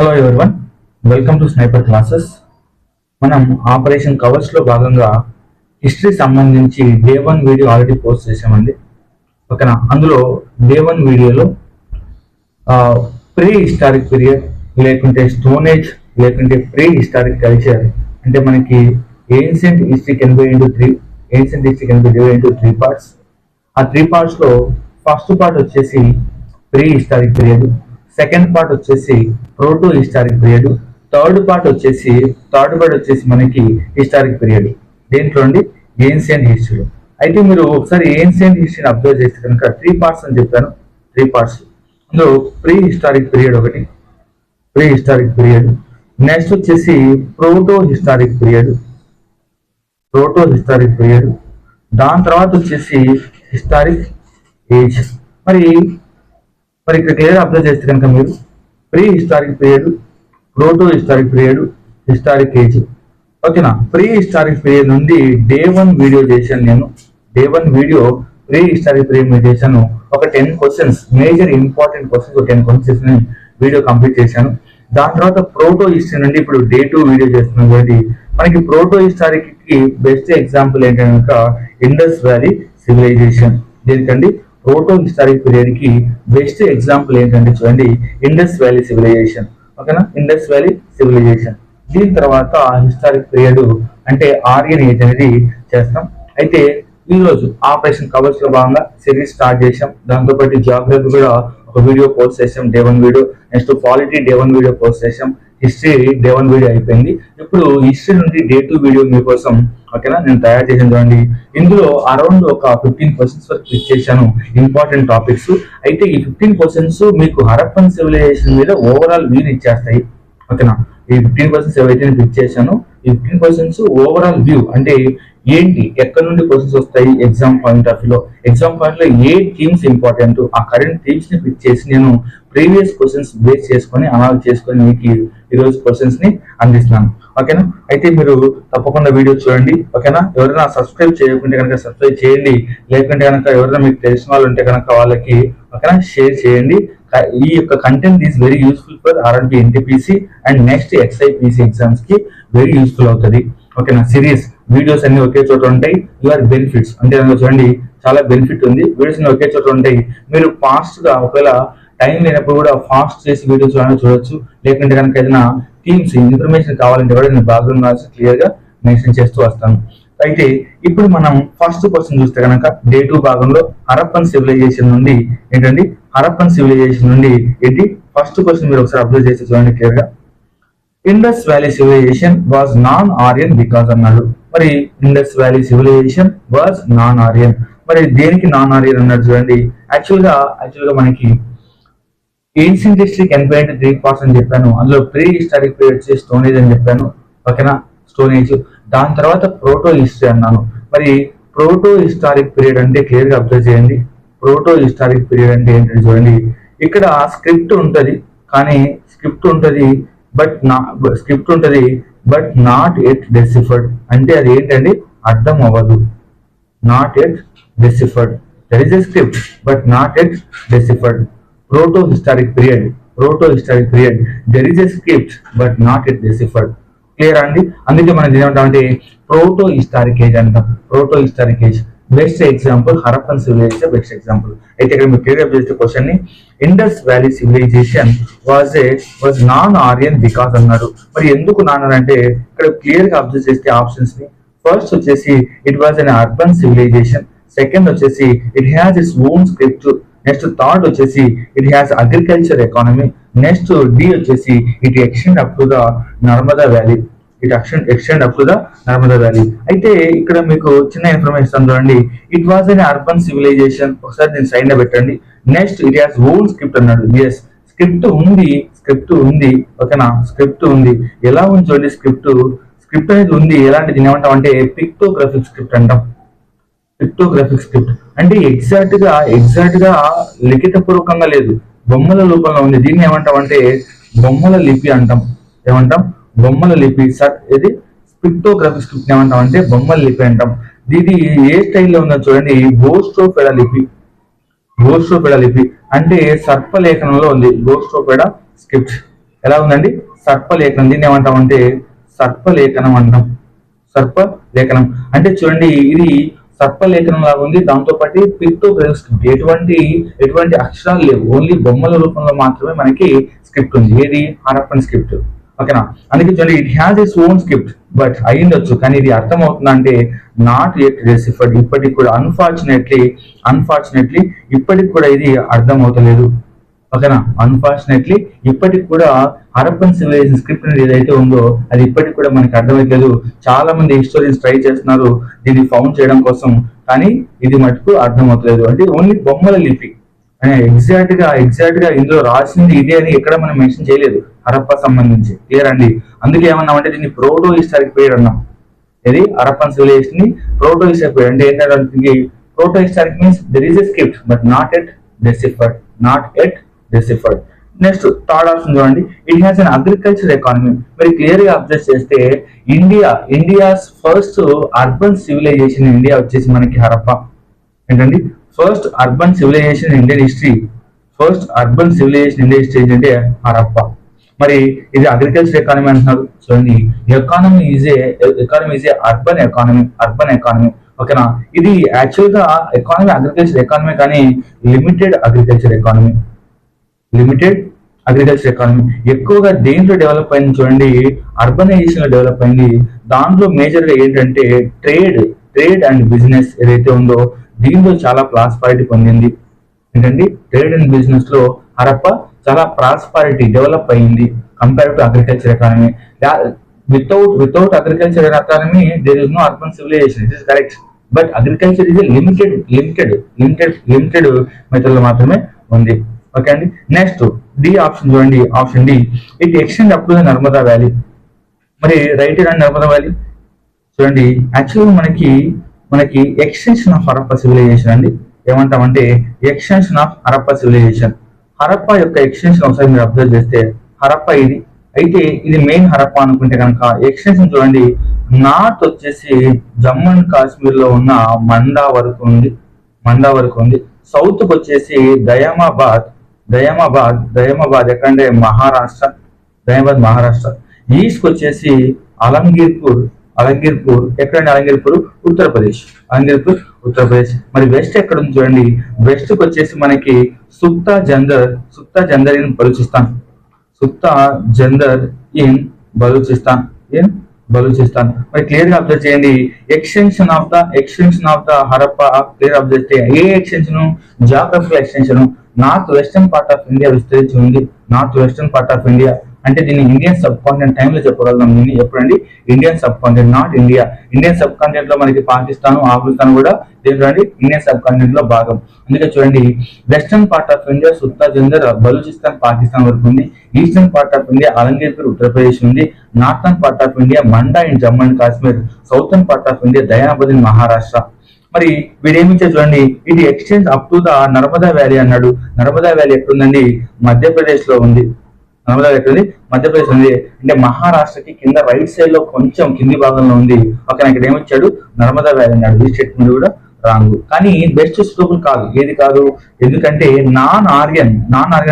Hello everyone, welcome to sniper classes. మనం operation covers లో భాగంగా హిస్టరీ సంబంధించి డే 1 వీడియో ఆల్రెడీ పోస్ట్ చేసామండి. ఓకేనా? అందులో డే 1 వీడియోలో ప్రీ హిస్టారిక్ పీరియడ్ లేకుంటే స్టోన్ ఏజ్ లేకుంటే ప్రీ హిస్టారిక్ కల్చర్ అంటే మనకి ancient history can be into divide into three parts. ఆ త్రీ పార్ట్స్ లో ఫస్ట్ పార్ట్ వచ్చేసి pre historic period, second part వచ్చేసి proto historic period, third part వచ్చేసి మనకి హిస్టారిక్ పీరియడ్. దేంట్లో అండి? Ancient history. అయితే మీరు ఒకసారి ఏన్షియంట్ హిస్టరీని అబ్జర్వ్ చేస్తే కనుక త్రీ పార్ట్స్ అని చెప్పాను. త్రీ పార్ట్స్ అందులో ప్రీ హిస్టారిక్ పీరియడ్ ఒకటి, ప్రీ హిస్టారిక్ పీరియడ్. నెక్స్ట్ వచ్చేసి ప్రోటో హిస్టారిక్ పీరియడ్, దాని తర్వాత వచ్చేసి హిస్టారిక్ ఏజ్. మరి మరి ఇక్కడ క్లియర్ అబ్జర్వ్ చేస్తే కనుక మీరు pre historic period, proto historic period, historic age. ఓకేనా? ప్రీ హిస్టారిక్ పీరియడ్ నుండి డే 1 వీడియో చేశాను నేను. Day 1 video pre historic period మీద చేశాను. ఒక 10 questions, major important questions 10 questions video complete చేశాను. దాని తర్వాత ప్రోటో హిస్టరీ నుండి ఇప్పుడు డే 2 వీడియో చేస్తున్నాం. కాబట్టి మనకి ప్రోటో హిస్టారిక్ కి బెస్ట్ ఎగ్జాంపుల్ ఏంటంటే కనుక ఇండస్ వ్యాలీ సివిలైజేషన్. దేనికండి? ప్రోటో హిస్టారిక్ పీరియడ్ కి బెస్ట్ ఎగ్జాంపుల్ ఏంటంటే చూడండి, ఇండస్ వ్యాలీ సివిలైజేషన్. ఓకేనా? Indus valley civilization. దీని తర్వాత హిస్టారిక్ పీరియడ్ అంటే ఆర్యన్ ఏజ్ అనేది చేస్తాం. అయితే ఈ రోజు ఆపరేషన్ కవర్స్ లో భాగంగా సిరీస్ స్టార్ట్ చేసాం. దాంతో పాటు జియోగ్రఫీ కూడా ఒక వీడియో పోస్ట్ చేసాం, day 1 video. Next polity day 1 video post చేసాం. హిస్టరీ డే 1 వీడియో అయిపోయింది. ఇప్పుడు హిస్టరీ నుండి డే 2 వీడియో మీకోసం ఓకేనా నేను తయారు చేసాను. చూడండి, ఇందులో అరౌండ్ ఒక 15 క్వశ్చన్స్ వరకు క్లిక్ చేశాను, ఇంపార్టెంట్ టాపిక్స్. అయితే ఈ 15 క్వశ్చన్స్ మీకు హరప్పన్ సివిలైజేషన్ మీద ఓవరాల్ వ్యూ ఇచ్చేస్తాయి. ఓకేనా? ఈ 15 క్వశ్చన్స్ ఏవైతే నేను క్లిక్ చేశానో ఈ 15 క్వశ్చన్స్ ఓవరాల్ వ్యూ అంటే ఏంటి, ఎక్కడ నుండి క్వశ్చన్స్ వస్తాయి ఎగ్జామ్ పాయింట్ ఆఫ్ వ్యూలో, ఎగ్జామ్ పాయింట్ లో ఏ థీమ్స్ ఇంపార్టెంట్, ఆ కరెంట్ థీమ్స్ ని పిక్ చేసి నేను ప్రీవియస్ క్వశ్చన్స్ బేస్ చేసుకొని అనాలిసిస్ చేసుకొని మీకు ఈ రోజు క్వశ్చన్స్ ని అందిస్తున్నాను. ఓకేనా? అయితే మీరు తప్పకుండా వీడియో చూడండి. ఓకేనా? ఎవరైనా సబ్స్క్రైబ్ చేయకుంటే కనుక సబ్స్క్రైబ్ చేయండి. లేకుంటే కనుక ఎవరైనా మీకు తెలిసిన వాళ్ళు ఉంటే కనుక వాళ్ళకి ఓకేనా షేర్ చేయండి. ఈ యొక్క content is very useful for RRB NTPC and next XIPC exams కి వెరీ యూస్ఫుల్ అవుతుంది. ఓకేనా? సిరీస్ వీడియోస్ అన్ని ఒకే చోట ఉంటాయి. యువర్ బెనిఫిట్స్ అంటే చూడండి, చాలా బెనిఫిట్ ఉంది. వీడియోస్ అన్ని ఒకే చోట ఉంటాయి. మీరు ఫాస్ట్ గా ఒకవేళ టైం లేనప్పుడు కూడా ఫాస్ట్ చేసి వీడియోస్ చూడొచ్చు. లేకుంటే కనుక ఏదైనా థీమ్స్ ఇన్ఫర్మేషన్ కావాలంటే కూడా నేను బ్యాక్గ్రౌండ్ నాలెడ్జ్ క్లియర్ గా మెన్షన్ చేస్తూ వస్తాను. అయితే ఇప్పుడు మనం ఫస్ట్ క్వశ్చన్ చూస్తే కనుక డే 2 భాగంలో హరప్పన్ సివిలైజేషన్ నుండి ఏంటండి, హరప్పన్ సివిలైజేషన్ నుండి ఏంటి ఫస్ట్ క్వశ్చన్ మీరు ఒకసారి అబ్జర్వ్ చేసి చూడండి క్లియర్ గా. Indus valley civilization was non Aryan because అన్నాడు. మరి Indus valley civilization was non Aryan, మరి దేనికి నాన్ ఆర్యన్ అన్నాడు చూడండి. యాక్చువల్ గా మనకి ancient history can be into three parts అని చెప్పాను. అందులో ప్రీ హిస్టారిక్ పీరియడ్ వచ్చి స్టోన్ ఏజ్ అని చెప్పాను. ఓకేనా? Stone age. దాని తర్వాత ప్రోటో హిస్టరీ అన్నాను. మరి ప్రోటో హిస్టారిక్ పీరియడ్ అంటే క్లియర్ గా అబ్జర్వ్ చేయండి. ప్రోటో హిస్టారిక్ పీరియడ్ అంటే ఏంటంటే చూడండి, ఇక్కడ స్క్రిప్ట్ ఉంటది, కానీ స్క్రిప్ట్ ఉంటది బట్ నాట్ ఎట్ డెసిఫర్డ్. అంటే అది ఏంటండి అర్థం అవ్వదు. Not at deciphered. There is a script but not at deciphered. Proto historic period there is a script but not at deciphered. Clear అండి? అందుకే మనం ఏమంటామంటే ప్రోటో హిస్టారిక్ ఏజ్ అంటాం. Proto historic age best example Harappan civilization best example. అయితే ఇక్కడ మీరు clear చేసే question ని Indus valley civilization was non Aryan because అన్నాడు. మరి ఎందుకు నాన్ అంటే ఇక్కడ క్లియర్ గా అబ్జర్వ్ చేస్తే ఆప్షన్స్ ని ఫస్ట్ వచ్చేసి it was an urban civilization, second వచ్చేసి it has its own script, next third వచ్చేసి it has agriculture economy, next D వచ్చేసి it extend up to the Narmada valley. అయితే ఇక్కడ మీకు చిన్న ఇన్ఫర్మేషన్ చూడండి. It was an urban civilization, ఒకసారి నేను సైన్ పెట్టండి. Next it has own script అన్నాడు. ఎస్, స్క్రిప్ట్ ఉంది. ఓకేనా? స్క్రిప్ట్ ఉంది. ఎలా ఉంది చూడండి, స్క్రిప్ట్ అనేది ఉంది. ఎలాంటి దీని ఏమంటాం అంటే పిక్టోగ్రాఫిక్ స్క్రిప్ట్ అంటాం. పిక్టోగ్రాఫిక్ స్క్రిప్ట్ అంటే ఎగ్జాక్ట్ గా లిఖిత పూర్వకంగా లేదు, బొమ్మల రూపంలో ఉంది. దీన్ని ఏమంటాం అంటే బొమ్మల లిపి అంటాం. ఏమంటాం? బొమ్మల లిపి. ఇది పిక్టోగ్రాఫిక్ స్క్రిప్ట్ ఏమంటాం అంటే బొమ్మల లిపి అంటాం. ఇది ఏ స్టైల్లో ఉందో చూడండి, గోస్ట్రోపెడా లిపి అంటే సర్పలేఖనంలో ఉంది. గోస్ట్రోపెడా స్క్రిప్ట్. ఎలా ఉందండి? సర్పలేఖనం. దీన్ని ఏమంటామంటే సర్పలేఖనం అంటాం. సర్పలేఖనం అంటే చూడండి, ఇది సర్పలేఖనం లాగా ఉంది. దాంతో పాటు పిక్టోగ్రఫీ స్క్రిప్ట్, ఎటువంటి అక్షరాలు లేవు, ఓన్లీ బొమ్మల రూపంలో మాత్రమే మనకి స్క్రిప్ట్ ఉంది. ఏది? హరప్పన్ స్క్రిప్ట్. ఓకేనా? అందుకే చూడండి, it has its own script but అయ్యిండొచ్చు, కానీ ఇది అర్థం అవుతుందంటే నాట్ ఎట్ డెసిఫర్డ్. ఇప్పటికి కూడా అన్ఫార్చునేట్లీ ఇప్పటికి కూడా ఇది అర్థం అవుతలేదు. ఓకేనా? అన్ఫార్చునేట్లీ ఇప్పటికి కూడా హరప్పన్ సివిలైజేషన్ స్క్రిప్ట్ అనేది ఏదైతే ఉందో అది ఇప్పటికి కూడా మనకి అర్థమైతలేదు. చాలా మంది హిస్టోరియన్స్ ట్రై చేస్తున్నారు దీన్ని ఫౌండ్ చేయడం కోసం, కానీ ఇది మటుకు అర్థమవుతలేదు. అంటే ఓన్లీ బొమ్మల లిపి ఎగ్జాక్ట్ గా ఇందులో రాసింది ఇదే అని ఎక్కడ మనం మెన్షన్ చేయలేదు హరప్ప సంబంధించి. క్లియర్ అండి? అందుకే ఏమన్నామంటే దీన్ని ప్రోటో హిస్టారిక్ పీరియడ్ అన్నాం. ఇది హరప్పన్ సివిలైజేషన్ ని ప్రోటో హిస్టారిక్ పీరియడ్ అంటే ఏంటంటే, proto historic means there is a script but not at deciphered. Next third option చూడండి, it has an agriculture economy. మరి క్లియర్ గా అబ్జర్వ్ చేస్తే India's first urban civilization India వచ్చేసి మనకి హరప్ప. ఏంటండి? First urban civilization Indian history ఏంటంటే హరప్ప. మరి ఇది అగ్రికల్చర్ ఎకానమీ అంటున్నారు. చూడండి, economy is a urban economy. ఓకేనా? ఇది యాక్చువల్ గా ఎకానమీ అగ్రికల్చర్ ఎకానమీ, కానీ లిమిటెడ్ అగ్రికల్చర్ ఎకానమీ. ఎక్కువగా దేంట్లో డెవలప్ అయింది చూడండి, అర్బనైజేషన్ లో డెవలప్ అయింది. దాంట్లో మేజర్ గా ఏంటంటే ట్రేడ్ అండ్ బిజినెస్ ఏదైతే ఉందో దీంట్లో చాలా ప్రాస్పారిటీ పొందింది. ఏంటండి? ట్రేడ్ అండ్ బిజినెస్ లో హరప్ప చాలా ప్రాస్పారిటీ డెవలప్ అయింది compare to agriculture economy. Without agriculture economy there is no urban civilisation. It is correct. But agriculture is limited method లో మాత్రమే ఉంది. ఓకే అండి. నెక్స్ట్ డి ఆప్షన్ చూడండి, option D, it extend up to the Narmada valley. మరి right and Narmada valley చూడండి, యాక్చువల్గా మనకి extension of Harappa civilization అండి. ఏమంటామంటే extension of Harappa civilization. Harappa యొక్క ఎక్స్టెన్షన్ ఒకసారి మీరు అబ్జర్వ్ చేస్తే హరప్ప ఇది అయితే, ఇది మెయిన్ హరప్ప అనుకుంటే కనుక ఎక్స్టెన్షన్ చూడండి, నార్త్ వచ్చేసి జమ్మూ అండ్ కాశ్మీర్ లో ఉన్న మండా వరకు ఉంది. సౌత్ కు వచ్చేసి దయామాబాద్ ఎక్కడంటే మహారాష్ట్ర. ఈస్ట్ కు వచ్చేసి అలంగీర్పూర్ ఎక్కడంటే అలంగీర్పూర్ ఉత్తరప్రదేశ్. మరి వెస్ట్ ఎక్కడ ఉంది చూడండి, వెస్ట్ కు వచ్చేసి మనకి సుక్తా జందర్ ఇన్ బలూచిస్తాన్. మరి క్లియర్ గా అబ్జర్వ్ చేయండి, extension of the Harappa clear observe చేయండి. ఏ extension? Geographical extension. North western part of India విస్తరించి ఉంది. అంటే దీన్ని ఇండియన్ సబ్ కాంటినెంట్ టైంలో చెప్పగలం. దీన్ని ఎప్పుడండి? Indian sub continent, not India. Indian subcontinent లో మనకి పాకిస్తాన్, ఆఫ్ఘనిస్తాన్ కూడా చూడండి ఇండియన్ సబ్ కాంటినెంట్ లో భాగం. అందుకే చూడండి, వెస్టర్న్ పార్ట్ ఆఫ్ ఇండియా సుత్తా జందర్ బలూచిస్తాన్ పాకిస్తాన్ వరకు ఉంది. Eastern part of India Alamgirpur Uttar Pradesh ఉంది. Northern part of India Manda in Jammu and Kashmir. Southern part of India Daimabad in Maharashtra. మరి వీడేమిచ్చా చూడండి, ఇది extend up to the Narmada valley అన్నాడు. నర్మదా వ్యాలీ ఎక్కడుందండి? మధ్యప్రదేశ్ లో ఉంది. మధ్యప్రదేశ్ ఉంది అంటే మహారాష్ట్రకి కింద రైట్ సైడ్ లో కొంచెం కింది భాగంలో ఉంది. ఓకే, ఇక్కడ ఏమొచ్చాడు? నర్మదా వ్యాలీ అన్నాడు. ఈ స్టేట్మెంట్ కూడా రాంగ్. కానీ బెస్ట్ సూటబుల్ కాదు. ఏది కాదు? ఎందుకంటే నాన్ ఆర్యన్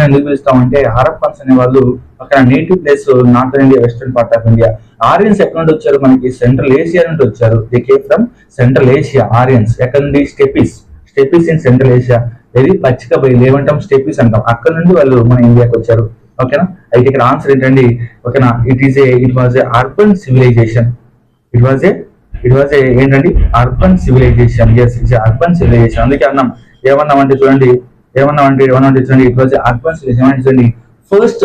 ఎందుకు పిలుస్తామంటే హరప్పన్స్ అనే వాళ్ళు అక్కడ native place north India, western part of India. Aryans ఎక్కడ నుండి వచ్చారు? మనకి సెంట్రల్ ఏషియా నుండి వచ్చారు. They came from central Asia. Aryans ఎక్కడ నుండి? Stapes in central Asia. ఇది పచ్చిక బయలు ఏమంటాం? స్టెపిస్ అంటాం. అక్కడ నుండి వాళ్ళు మన ఇండియాకి వచ్చారు. ఓకేనా? అయితే ఇక్కడ ఆన్సర్ ఏంటండి? ఓకేనా, it was a urban civilization. ఏంటండి? Urban civilization. Urban civilization. అందుకే ఏమన్నామంటే చూడండి, చూడండి, ఇట్ వాజ్ అర్బన్ సివిలైజేషన్. చూడండి, first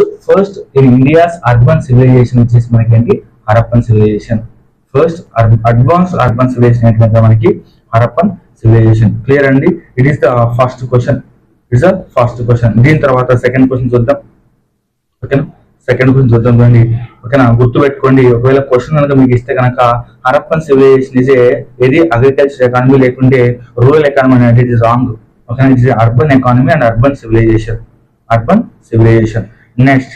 in India's urban civilization వచ్చేసి మనకి ఏంటి? Harappan civilization. First advance urban civilization ఏంటంటే మనకి హరప్పన్ సివిలైజేషన్. క్లియర్ అండి? It is the first question. దీని తర్వాత సెకండ్ క్వశ్చన్ చూద్దాం. ఓకేనా? సెకండ్ క్వశ్చన్ చూద్దాం చూడండి. ఓకేనా, గుర్తు పెట్టుకోండి. ఒకవేళ క్వశ్చన్ కనుక మీకు ఇస్తే కనుక హరప్పన్ సివిలైజేషన్ ఇస్ ఏది అగ్రికల్చర్ ఎకానమీ లేకుంటే రూరల్ ఎకానమీ అనేది ఇట్ ఇస్ రాంగ్. ఓకేనా, it is urban economy and urban civilization. Next,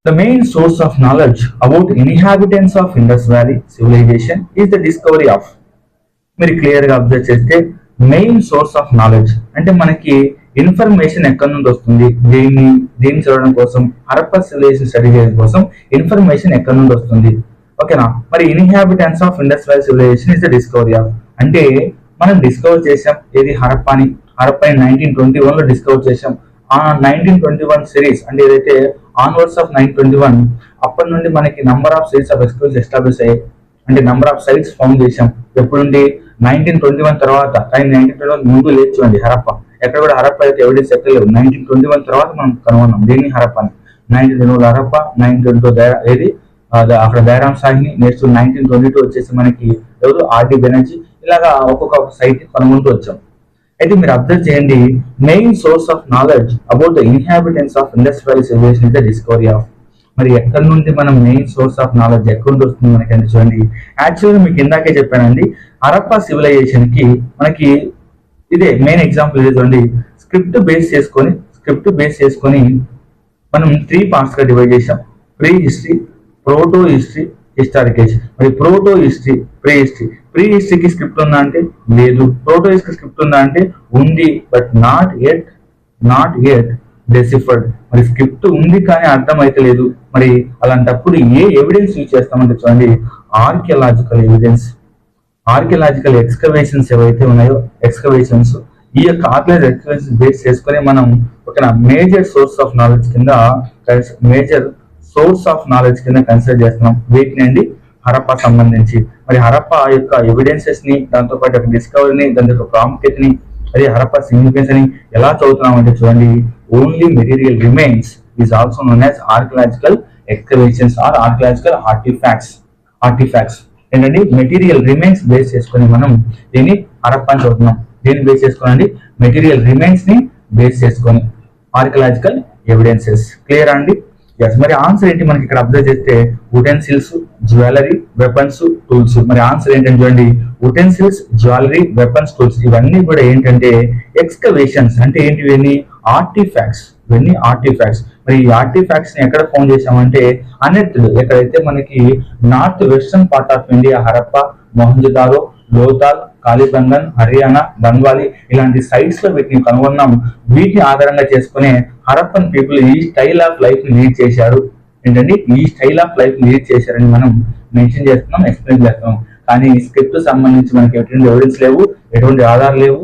the main source of knowledge about inhabitants of Indus Valley civilization is the discovery of. మీరు clear గా observe చేస్తే main source of knowledge అంటే మనకి information ఎక్కడి నుండి వస్తుంది, దీన్ని చదవడం కోసం, హరప్పా సివిలైజేషన్ స్టడీ చేయడం కోసం ఇన్ఫర్మేషన్ ఎక్కడి నుండి వస్తుంది. ఓకేనా. మరి inhabitants of Indus valley civilisation is the discovery of, అంటే మనం డిస్కవర్ చేసాం ఏది హరప్పాని 1921 లో డిస్కవర్ చేసాం. ఆ 1921 సిరీస్ అంటే ఏదైతే ఆన్వర్డ్స్ ఆఫ్ 921 అప్పటి నుండి మనకి number of series of explores establish అయ్యాయి. అంటే నంబర్ ఆఫ్ సైట్స్ ఫౌండ్ చేసాం. ఎప్పుడు నుండి 1921 తర్వాత, కానీ 1921 ముందు లేదు చూడండి హరప్పా. ఎక్కడ కూడా హరప్పా అయితే ఎవిడెన్స్ ఎక్కడ లేవు. 1921 తర్వాత మనం కనుగొన్నాం దీన్ని హరప్పాని. 1921 హరప్పా, 1922 ఏది అక్కడ దైరామ్ సాహిని, నెక్స్ట్ 1922 వచ్చేసి మనకి ఎవరు ఆర్డి బెనర్జీ, ఇలాగా ఒక్కొక్క సైట్ కనుగొంటూ వచ్చాం. అయితే మీరు అబ్జర్వ్ చేయండి, main source of knowledge about the inhabitants of Indus valley civilisation is the discovery of. మరి ఎక్కడి నుండి మనం మెయిన్ సోర్స్ ఆఫ్ నాలెడ్జ్ ఎక్కడి నుండి వస్తుంది మనకి అని చూడండి. యాక్చువల్గా మీకు ఇందాకే చెప్పానండి, హరప్పా సివిలైజేషన్ కి మనకి ఇదే మెయిన్ ఎగ్జాంపుల్ ఇది చూడండి. స్క్రిప్ట్ బేస్ చేసుకొని మనం 3 parts గా డివైడ్ చేసాం. Pre history, proto history, historic age. మరి ప్రోటో హిస్టరీ, ప్రీ హిస్టరీకి స్క్రిప్ట్ ఉందా అంటే లేదు. ప్రోటో హిస్టరీ స్క్రిప్ట్ ఉందా అంటే ఉంది, బట్ నాట్ ఎట్ డెసిఫర్డ్. మరి స్క్రిప్ట్ ఉంది కానీ అర్థం అయితే లేదు. మరి అలాంటప్పుడు ఏ ఎవిడెన్స్ యూజ్ చేస్తామంటే చూడండి, ఆర్కియలాజికల్ ఎక్స్కవేషన్స్ ఏవైతే ఉన్నాయో ఎక్స్కవేషన్స్, ఈ యొక్క ఆర్కియలాజికల్ ఎక్స్కవేషన్స్ బేస్ చేసుకుని మనం ఒక మేజర్ సోర్స్ ఆఫ్ నాలెడ్జ్ కింద కన్సిడర్ చేస్తున్నాం. వీటిని అండి హరప్పా సంబంధించి. మరి హరప్పా యొక్క ఎవిడెన్సెస్ ని, దాంతో పాటు యొక్క డిస్కవరీని, దాని యొక్క ప్రాముఖ్యతని, అదే హరప్పా సిగ్నిఫికెన్స్ అని ఎలా చదువుతున్నాం అంటే చూడండి, only material remains is also known as archaeological excavations or archaeological artifacts. ఏంటంటే మెటీరియల్ రిమైన్స్ బేస్ చేసుకొని మనం దీన్ని హరప్పాని చదువుతున్నాం. దీన్ని బేస్ చేసుకోనండి, మెటీరియల్ రిమైన్స్ ని బేస్ చేసుకొని ఆర్కియలాజికల్ ఎవిడెన్సెస్. క్లియర్ అండి? ఎస్. మరి ఆన్సర్ ఏంటి మనకి ఇక్కడ అబ్జర్వ్ చేస్తే, ఉటెన్సిల్స్, జ్యువెలరీ, వెపన్స్, టూల్స్. మరి ఆన్సర్ ఏంటంటే చూడండి, ఉటెన్సిల్స్, జ్యువెలరీ, వెపన్స్, టూల్స్ ఇవన్నీ కూడా ఏంటంటే ఎక్స్కవేషన్స్. అంటే ఏంటి? ఇవన్నీ ఆర్టిఫాక్ట్స్. మరి ఈ ఆర్టిఫాక్ట్స్ ని ఎక్కడ ఫౌండ్ చేసామంటే అన్ఎర్త్డ్, ఎక్కడైతే మనకి north western part of India, Harappa, Mohenjo-daro, Lothal, Kalibangan, Haryana, Banawali ఇలాంటి సైట్స్ లో వీటిని కనుగొన్నాం. వీటిని ఆధారంగా చేసుకునే హరప్పన్ పీపుల్ ఈ స్టైల్ ఆఫ్ లైఫ్ ని లీడ్ చేశారు. ఏంటంటే ఈ స్టైల్ ఆఫ్ లైఫ్ లీడ్ చేశారని మనం మెన్షన్ చేస్తున్నాం, ఎక్స్ప్లెయిన్ చేస్తున్నాం. కానీ స్క్రిప్ట్ సంబంధించి మనకి ఎటువంటి ఎవిడెన్స్ లేవు, ఎటువంటి ఆధారాలు లేవు.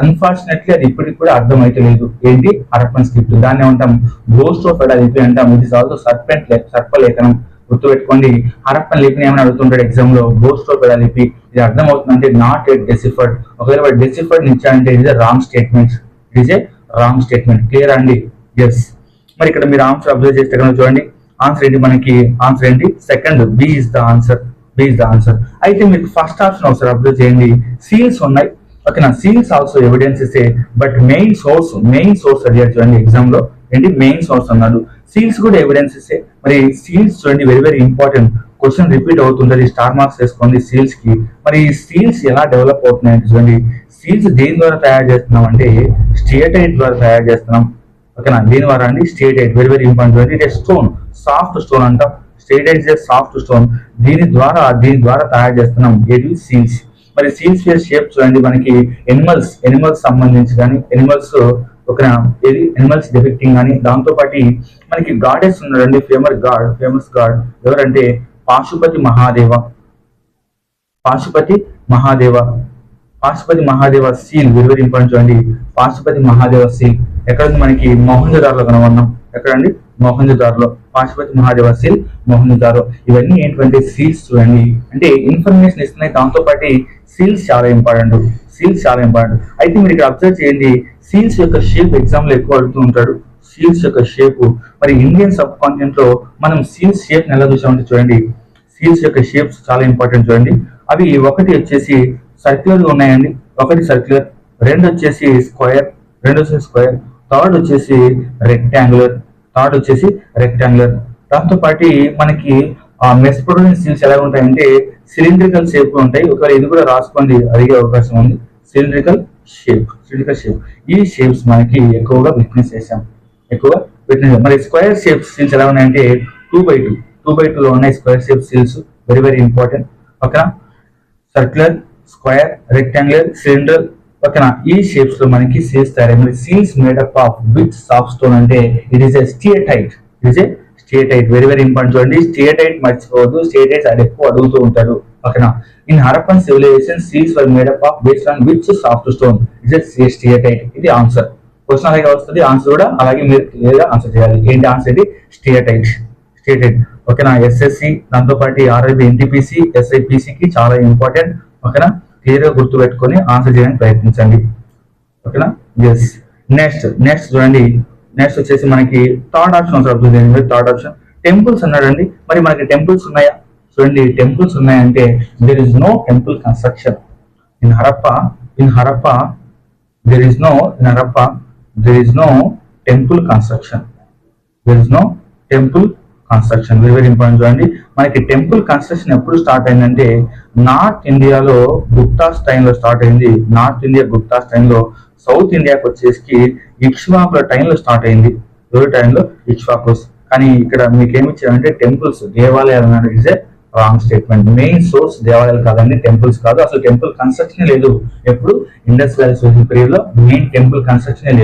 అన్ఫార్చునేట్లీ అది ఇప్పటికి కూడా అర్థం అయితే లేదు. ఏంటి? హరప్పన్ స్క్రిప్ట్. దాన్ని ఏమంటాం? గోస్ట్ ఆఫ్ ఎడా లిపి అంటాం. ఇట్ ఇస్ ఆల్సో సర్పలేఖనం. గుర్తుపెట్టుకోండి, హరప్పన్ లిపిని ఏమైనా అడుగుతుంటాడు ఎగ్జామ్ లో, గోస్ట్ ఆఫ్ ఎడా లిపి. ఇది అర్థం అవుతుందంటే నాట్ ఎట్ డెసిఫర్డ్. ఒకవేళ డెసిఫర్డ్ ఇచ్చారంటే it is wrong statement. Clear అండి? ఎస్. మరి ఇక్కడ మీరు ఆన్సర్ అబ్జర్వ్ చేస్తే కనుక చూడండి, ఆన్సర్ ఏంటి మనకి? ఆన్సర్ ఏంటి? Second, B is the answer. అయితే మీకు ఫస్ట్ ఆప్షన్ ఒకసారి అబ్జర్వ్ చేయండి, సీల్స్ ఉన్నాయి. ఓకేనా, seals also evidences, but main source అడిగారు చూడండి ఎగ్జామ్ లో. ఏంటి? మెయిన్ సోర్స్ అన్నాడు. సీల్స్ కూడా ఎవిడెన్సెస్. మరి సీల్స్ చూడండి, very very important. Question repeat అవుతుంటది, స్టార్ మార్క్స్ వేసుకోండి సీల్స్ కి. మరి సీల్స్ ఎలా డెవలప్ అవుతున్నాయంటే చూడండి, సీల్స్ దేని ద్వారా తయారు చేస్తున్నాం అంటే స్టియటైట్ ద్వారా తయారు చేస్తున్నాం. ఓకేనా, దీని ద్వారా అండి steatite, very very important. It stone, soft stone అంటాం. Steatite soft stone. దీని ద్వారా తయారు చేస్తున్నాం ఏది? సీల్స్. మరి సీల్స్ షేప్ చూడండి, మనకి ఎనిమల్స్ సంబంధించి కానీ, ఎనిమల్స్ డిపిక్టింగ్ కానీ, దాంతో పాటు మనకి గాడెస్ ఉన్నాడండి, ఫేమస్ గాడ్ ఎవరంటే Pashupati Mahadeva seal, very very important చూడండి. పాశుపతి మహాదేవ సీల్ ఎక్కడ ఉంది? మనకి మొహంజదారోలో కనుగొన్నాం. ఎక్కడండి? మొహంజదారోలో పాశుపతి మహాదేవ సీల్, మొహంజదారో. ఇవన్నీ ఏంటంటే సీల్స్ చూడండి, అంటే ఇన్ఫర్మేషన్ ఇస్తున్నాయి. దాంతో పాటు సీల్స్ చాలా ఇంపార్టెంట్. అయితే మీరు ఇక్కడ అబ్జర్వ్ చేయండి, సీల్స్ యొక్క షేప్ ఎగ్జామ్ లో ఎక్కువ అడుగుతూ ఉంటాడు. సీల్స్ యొక్క షేప్, మరి ఇండియన్ సబ్ కాంటినెంట్ లో మనం సీల్స్ షేప్ ఎలా చూసామంటే చూడండి, సీల్స్ యొక్క షేప్స్ చాలా ఇంపార్టెంట్ చూడండి. అవి ఒకటి వచ్చేసి సర్క్యులర్ ఉన్నాయండి, ఒకటి సర్క్యులర్, రెండు వచ్చేసి స్క్వేర్, థర్డ్ వచ్చేసి రెక్టాంగులర్. దాంతో పాటు మనకి మెస్పోడోనియన్ సీల్స్ ఎలా ఉంటాయంటే సిలిండ్రికల్ షేప్ ఉంటాయి. ఒకవేళ ఇది కూడా రాసుకోండి, అడిగే అవకాశం ఉంది. Cylindrical shape. ఈ షేప్స్ మనకి ఎక్కువగా విట్నెస్ చేసాం. మరి స్క్వేర్ షేప్ సీల్స్ ఎలా ఉన్నాయంటే 2x2 లో ఉన్నాయి square shape seals, very very important. ఓకేనా, సర్క్యులర్, స్క్వేర్, రెక్టాంగులర్, సిలిండర్, ఓకేనా. ఈ షేప్స్ లో మనకి సీల్స్ తయారై seals made up of which soft stone అంటే it is a steatite. It is a steatite. Very very important చూడండి. స్టియటైట్ మర్చిపోవద్దు, స్టియటైట్స్ అది ఎక్కువ అడుగుతూ ఉంటారు. ఓకేనా. In Harappan civilization seals were made up of based on which soft stone it is steatite. ఇది ఆన్సర్. క్వశ్చన్ అలాగే వస్తుంది, ఆన్సర్ కూడా అలాగే మీరు క్లియర్ గా ఆన్సర్ చేయాలి. ఏంటి ఆన్సర్? ఇది స్టియటైట్. స్టియటైట్. ఓకేనా. ఎస్ఎస్సి దాంతో పాటు ఆర్ఐబి ఎన్టీపీసీ ఎస్ఐపిసికి చాలా ఇంపార్టెంట్. ఓకేనా. క్లియర్ గా గుర్తు పెట్టుకొని ఆన్సర్ చేయడానికి ప్రయత్నించండి. ఓకేనా. ఎస్. నెక్స్ట్ చూడండి. నెక్స్ట్ వచ్చేసి మనకి థర్డ్ ఆప్షన్ వస్తుంది. థర్డ్ ఆప్షన్ టెంపుల్స్ అన్నాడండి. మరి మనకి టెంపుల్స్ ఉన్నాయా? చూడండి, టెంపుల్స్ ఉన్నాయంటే there is no temple construction in Harappa. there is no in Harappa there is no temple construction. Very very important చూడండి. మనకి టెంపుల్ కన్స్ట్రక్షన్ ఎప్పుడు స్టార్ట్ అయిందంటే నార్త్ ఇండియాలో గుప్తాస్ టైంలో స్టార్ట్ అయింది. నార్త్ ఇండియా గుప్తాస్ టైంలో. సౌత్ ఇండియాకి వచ్చేసి ఇక్ష్వాకుల టైంలో స్టార్ట్ అయింది. ఎవరి టైంలో? ఇక్ష్వాకుస్. కానీ ఇక్కడ మీకు ఏమి ఇచ్చారంటే టెంపుల్స్, దేవాలయాలు అన్నాడు. Is a wrong statement. Main source దేవాలయాలు కాదండి, టెంపుల్స్ కాదు. అసలు టెంపుల్ కన్స్ట్రక్షన్ లేదు. ఎప్పుడు? ఇండస్ వ్యాలీ సోషల్ పీరియడ్ లో మెయిన్ టెంపుల్ కన్స్ట్రక్షన్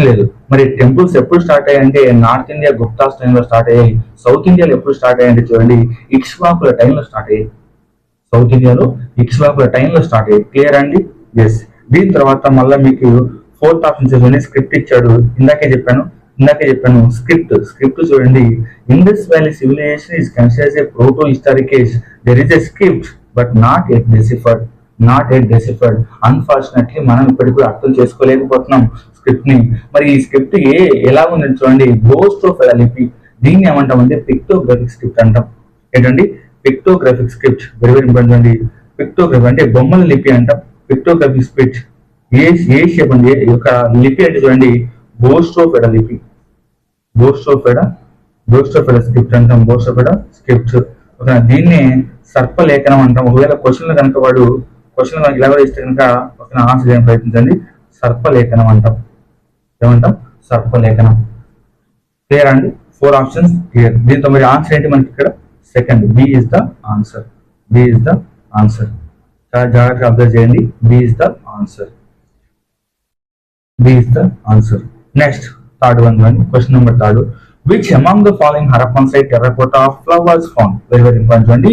లేదు. మరి టెంపుల్స్ ఎప్పుడు స్టార్ట్ అయ్యాయంటే నార్త్ ఇండియా గుప్తాస్ టైంలో స్టార్ట్ అయ్యాయి. సౌత్ ఇండియాలో ఎప్పుడు స్టార్ట్ అయ్యాయంటే చూడండి ఇక్ష్వాకుల టైంలో స్టార్ట్ అయ్యాయి. సౌత్ ఇండియాలో ఇక్ష్వాకుల టైంలో స్టార్ట్ అయ్యాయి. క్లియర్ అండి? ఎస్. దీని తర్వాత మళ్ళీ మీకు ఫోర్త్ ఆప్షన్ చూడండి. స్క్రిప్ట్ ఇచ్చాడు. ఇందాకే చెప్పాను స్క్రిప్ట్ చూడండి. Indus valley civilisation is considered a proto historic age. There is a script but not at deciphered. Unfortunately మనం ఇప్పటికీ అర్థం చేసుకోలేకపోతున్నాం స్క్రిప్ట్ ని. మరి ఈ స్క్రిప్ట్ ఎలా ఉందని చూడండి. గోస్ట్ ఆఫ్ లిపి. దీన్ని ఏమంటామంటే పిక్టోగ్రఫిక్ స్క్రిప్ట్ అంటాం. ఏంటండి? Pictographic script. Very very important అండి. పిక్టోగ్రఫీ అంటే బొమ్మల లిపి అంటాం. పిక్టోగ్రఫిక్ స్క్రిప్ట్ ఏ షేప్ అండి? ఒక లిపి అంటే చూడండి గోస్ట్ ఆఫ్ లిపి. గోస్ట్ ఆఫ్ స్క్రిప్ట్ అంటాం. స్క్రిప్ట్. దీన్ని సర్పలేఖనం అంటాం. ఒకవేళ క్వశ్చన్ ఇలా ఇస్తే కనుక ఒక ఆన్సర్ చేయడానికి ప్రయత్నించండి. సర్పలేఖనం అంటాం. ఏమంటాం? సర్పలేఖనం. క్లియర్ అండి? 4 ఆప్షన్స్ క్లియర్. దీంతో మరి ఆన్సర్ ఏంటి మనకి ఇక్కడ? Second, B is the answer. చాలా జాగ్రత్తగా అబ్జర్వ్ చేయండి. B is the answer. Next third one చూడండి. Question number 3. Which among the following Harappan site terracotta plough was found? Very very important చూడండి.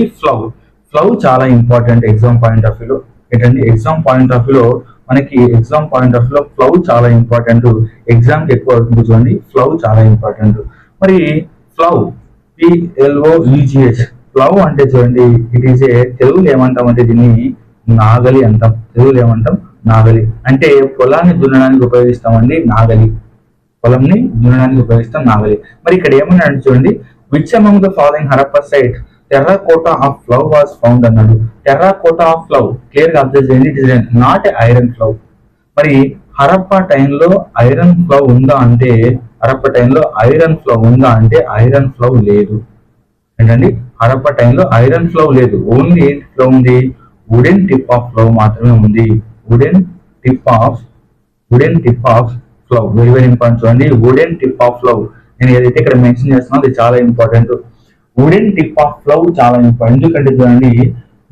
ఫ్లవ్ చాలా ఇంపార్టెంట్ ఎగ్జామ్ పాయింట్ ఆఫ్ వ్యూలో. ఏంటండి? Exam point of వ్యూలో plough చాలా important. Exam కి ఎక్కువ అవుతుంది చూడండి. ఫ్లవ్ చాలా ఇంపార్టెంట్. మరి ఫ్లవ్ PLOUGH ఫ్లవ్ అంటే చూడండి ఇట్ ఈస్ ఏ తెలుగులో ఏమంటామంటే దీన్ని నాగలి అంటాం. నాగలి అంటే పొలాన్ని దున్నడానికి ఉపయోగిస్తామండి. పొలంని దున్నడానికి ఉపయోగిస్తాం నాగలి. మరి ఇక్కడ ఏమన్నాడు చూడండి. Which among the following Harappa site terracotta of plough was found అన్నాడు. టెర్రాకోటా ఆఫ్ ఫ్లవ్ క్లియర్ గా అబ్జర్వ్ చేయండి. It is not iron plough. మరి హరప్ప టైంలో ఐరన్ ఫ్లవ్ ఉందా అంటే ఐరన్ ఫ్లవ్ లేదు. ఏంటండి? హరప్ప టైంలో ఐరన్ ఫ్లవ్ లేదు. ఓన్లీ ఏంటి ఫ్లవ్ ఉంది? వుడెన్ టిప్ ఆఫ్ ఫ్లవ్ మాత్రమే ఉంది. Wooden tip of plough. Very very important చూడండి. Wooden tip of plough. నేను ఏదైతే ఇక్కడ మెన్షన్ చేస్తున్నాను అది చాలా important. Wooden tip of plough చాలా ఇంపార్టెంట్. ఎందుకంటే చూడండి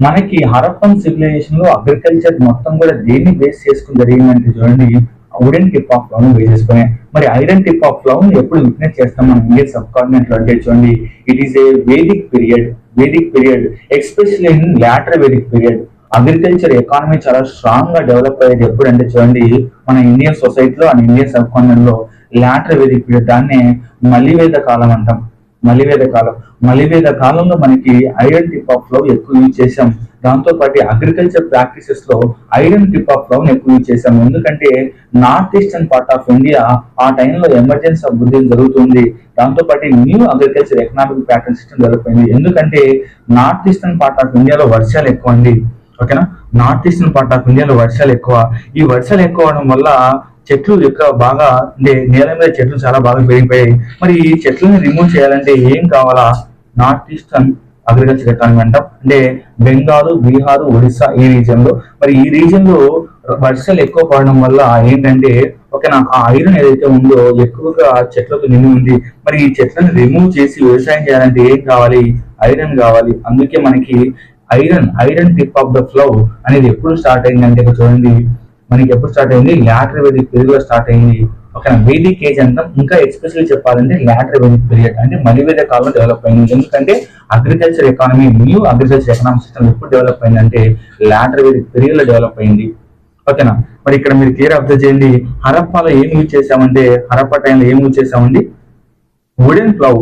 మనకి హరప్పన్ సివిలైజేషన్ లో అగ్రికల్చర్ మొత్తం కూడా దేన్ని బేస్ చేసుకుని జరిగిందంటే చూడండి wooden tip of plough base చేసుకునే. మరి ఐరన్ టిప్ ఆఫ్ ఫ్లవ్ ఎప్పుడు విట్నెస్ చేస్తాం మనం ఇండియన్ సబ్ కాంటినెంట్ లో అంటే చూడండి it is a Vedic period especially in later Vedic period. Agriculture economy చాలా స్ట్రాంగ్ గా డెవలప్ అయ్యేది ఎప్పుడు అంటే చూడండి మన ఇండియన్ సొసైటీలో అండ్ ఇండియన్ సబ్ కాంటినెంట్ లో లాటర్ వేదిక్ పీరియడ్. దాన్నే మలివేద కాలం అంటాం. మలివేద కాలంలో మనకి ఐరన్ టిప్ ఆఫ్ ఫ్లవ్ ఎక్కువ యూజ్ చేసాం. దాంతో పాటు అగ్రికల్చర్ ప్రాక్టీసెస్ లో ఐరన్ టిప్ ఆఫ్ ఫ్లవ్ ఎక్కువ యూజ్ చేసాం. ఎందుకంటే north eastern part of India ఆ టైంలో ఎమర్జెన్సీ అభివృద్ధి జరుగుతుంది. దాంతో పాటు new agriculture economic pattern system develop అయింది. ఎందుకంటే నార్త్ ఈస్టర్న్ పార్ట్ ఆఫ్ ఇండియాలో వర్షాలు ఎక్కువ అండి. ఓకేనా? నార్త్ ఈస్టర్న్ పార్ట్ ఆఫ్ ఇండియాలో వర్షాలు ఎక్కువ. ఈ వర్షాలు ఎక్కువ అవడం వల్ల చెట్లు ఎక్కువ బాగా అంటే నేల మీద చెట్లు చాలా బాగా పెరిగిపోయాయి. మరి ఈ చెట్లని రిమూవ్ చేయాలంటే ఏం కావాలా? నార్త్ ఈస్టర్న్ అగ్రికల్చర్ ఎకానమీ అంటాం. అంటే బెంగాల్, బీహార్, ఒడిస్సా ఈ రీజియన్ లో. మరి ఈ రీజియన్ లో వర్షాలు ఎక్కువ పడడం వల్ల ఏంటంటే ఓకేనా ఆ ఐరన్ ఏదైతే ఉందో ఎక్కువగా చెట్లతో నిండి ఉంది. మరి ఈ చెట్లను రిమూవ్ చేసి వ్యవసాయం చేయాలంటే ఏం కావాలి? ఐరన్ కావాలి. అందుకే మనకి iron tip of the flow అనేది ఎప్పుడు స్టార్ట్ అయింది అంటే చూడండి, మనకి ఎప్పుడు స్టార్ట్ అయింది, లాటర్ వేదిక్ పీరియడ్ లో స్టార్ట్ అయింది. ఒక వేదిక్ ఏజ్ అంటాం. ఇంకా ఎక్స్పెషల్లీ చెప్పాలంటే లాటర్ వేదిక్ పీరియడ్ అంటే మలివేద కాలంలో డెవలప్ అయింది. ఎందుకంటే agriculture economy, new agriculture economic system ఎప్పుడు డెవలప్ అయిందంటే లాటర్ వేదిక్ పీరియడ్ లో డెవలప్ అయింది. ఓకేనా. మరి ఇక్కడ మీరు క్లియర్ అబ్జర్వ్ చేయండి, హరప్పాలో ఏం యూజ్ చేసామంటే, హరప్పా టైంలో ఏం యూజ్ చేసామండి, వుడెన్ ప్లవ్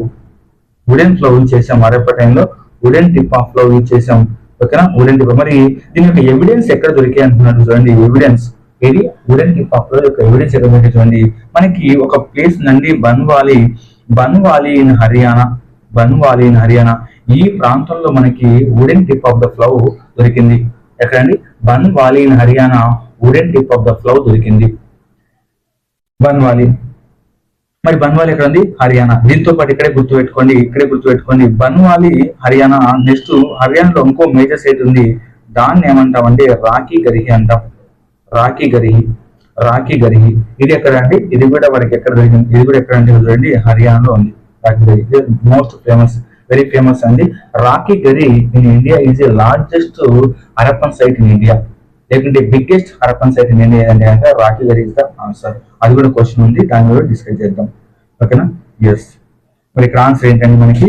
యూజ్ చేసాం. హరప్పా టైంలో wooden tip of plough use చేసాం. ఓకేనా, వుడెన్ టిప్. మరి దీని యొక్క ఎవిడెన్స్ ఎక్కడ దొరికాయి అంటున్నారు చూడండి. ఎవిడెన్స్ ఏది, వుడెన్ టిప్ ఆఫ్ ప్లవ్ యొక్క ఎవిడెన్స్ ఎక్కడ దొరికాయి చూడండి. మనకి ఒక ప్లేస్ నుండి బన్వాలి ఇన్ హర్యానా, ఈ ప్రాంతంలో మనకి wooden tip of the flow దొరికింది. ఎక్కడండి, Banawali in Haryana wooden tip of the flow దొరికింది. బన్వాలి, మరి బన్వాలి ఎక్కడ ఉంది, హర్యానా. దీంతో పాటు ఇక్కడే గుర్తుపెట్టుకోండి బన్వాలి హర్యానా. నెక్స్ట్ హర్యానాలో ఇంకో మేజర్ సైట్ ఉంది, దాన్ని ఏమంటామంటే రాఖీ గరిహి అంటాం. రాఖీ గరిహి ఇది ఎక్కడ అండి, ఇది కూడా మనకి ఎక్కడ దొరికింది, ఇది కూడా ఎక్కడ అంటే చూడండి హర్యానాలో ఉంది. Rakhigarhi most famous, very famous అండి. Rakhigarhi in India is a largest Harappan site in India, లేకుంటే biggest Harappan site in India అంటే కనుక రాఖీ గరి ఇస్ ద ఆన్సర్. అది కూడా క్వశ్చన్ ఉంది, దాన్ని కూడా డిస్కస్ చేద్దాం. ఓకేనా, ఎస్. మరి ఇక్కడ ఆన్సర్ ఏంటంటే మనకి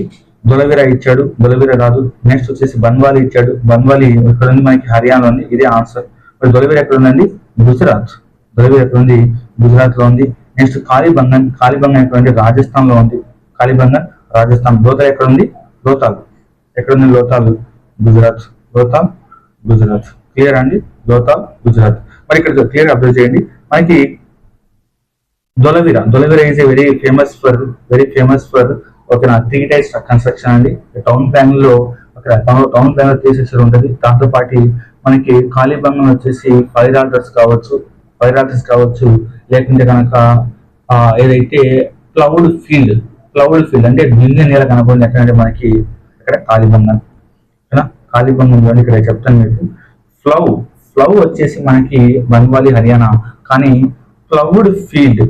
దొలవీరా ఇచ్చాడు, దొలవీరా కాదు. నెక్స్ట్ వచ్చేసి బన్వాలి ఇచ్చాడు, బన్వాలి ఇక్కడ ఉంది మనకి హర్యానాలో ఉంది, ఇదే ఆన్సర్. మరి దొలవీరా ఎక్కడ ఉందండి, గుజరాత్. దొలవీరా ఎక్కడ ఉంది, గుజరాత్ లో ఉంది. నెక్స్ట్ కాళీబంగన్ ఎక్కడ ఉంది, రాజస్థాన్ లో ఉంది. కాళీబంగన్ రాజస్థాన్. లోతాల్ ఎక్కడ ఉంది, లోతాల్ ఎక్కడ ఉంది, లోతాల్ గుజరాత్. గుజరాత్. క్లియర్ అండి, లోతాల్ గుజరాత్. మరి ఇక్కడ క్లియర్ అబ్జర్వ్ చేయండి, మనకి Dholavira is a very famous for ఓకేనా 3 టైప్స్ కన్స్ట్రక్షన్ అండి. టౌన్ ప్లాన్ లో టౌన్ ప్లాన్ లో 3 సెక్షన్ ఉంటుంది. దాంతో పాటు మనకి కాళీబంగన్ వచ్చేసి ఫైర్ ఆల్టర్స్ కావచ్చు, లేకుంటే కనుక ఏదైతే క్లౌడ్ ఫీల్డ్ అంటే దున్నే నేల కనపడింది ఎక్కడంటే మనకి ఇక్కడ కాళీబంగన్. కాళీబంగన్ ఇక్కడ చెప్తాను మీకు. ఫ్లవ్ వచ్చేసి మనకి బన్వాలి హర్యానా, కానీ క్లౌడ్ ఫీల్డ్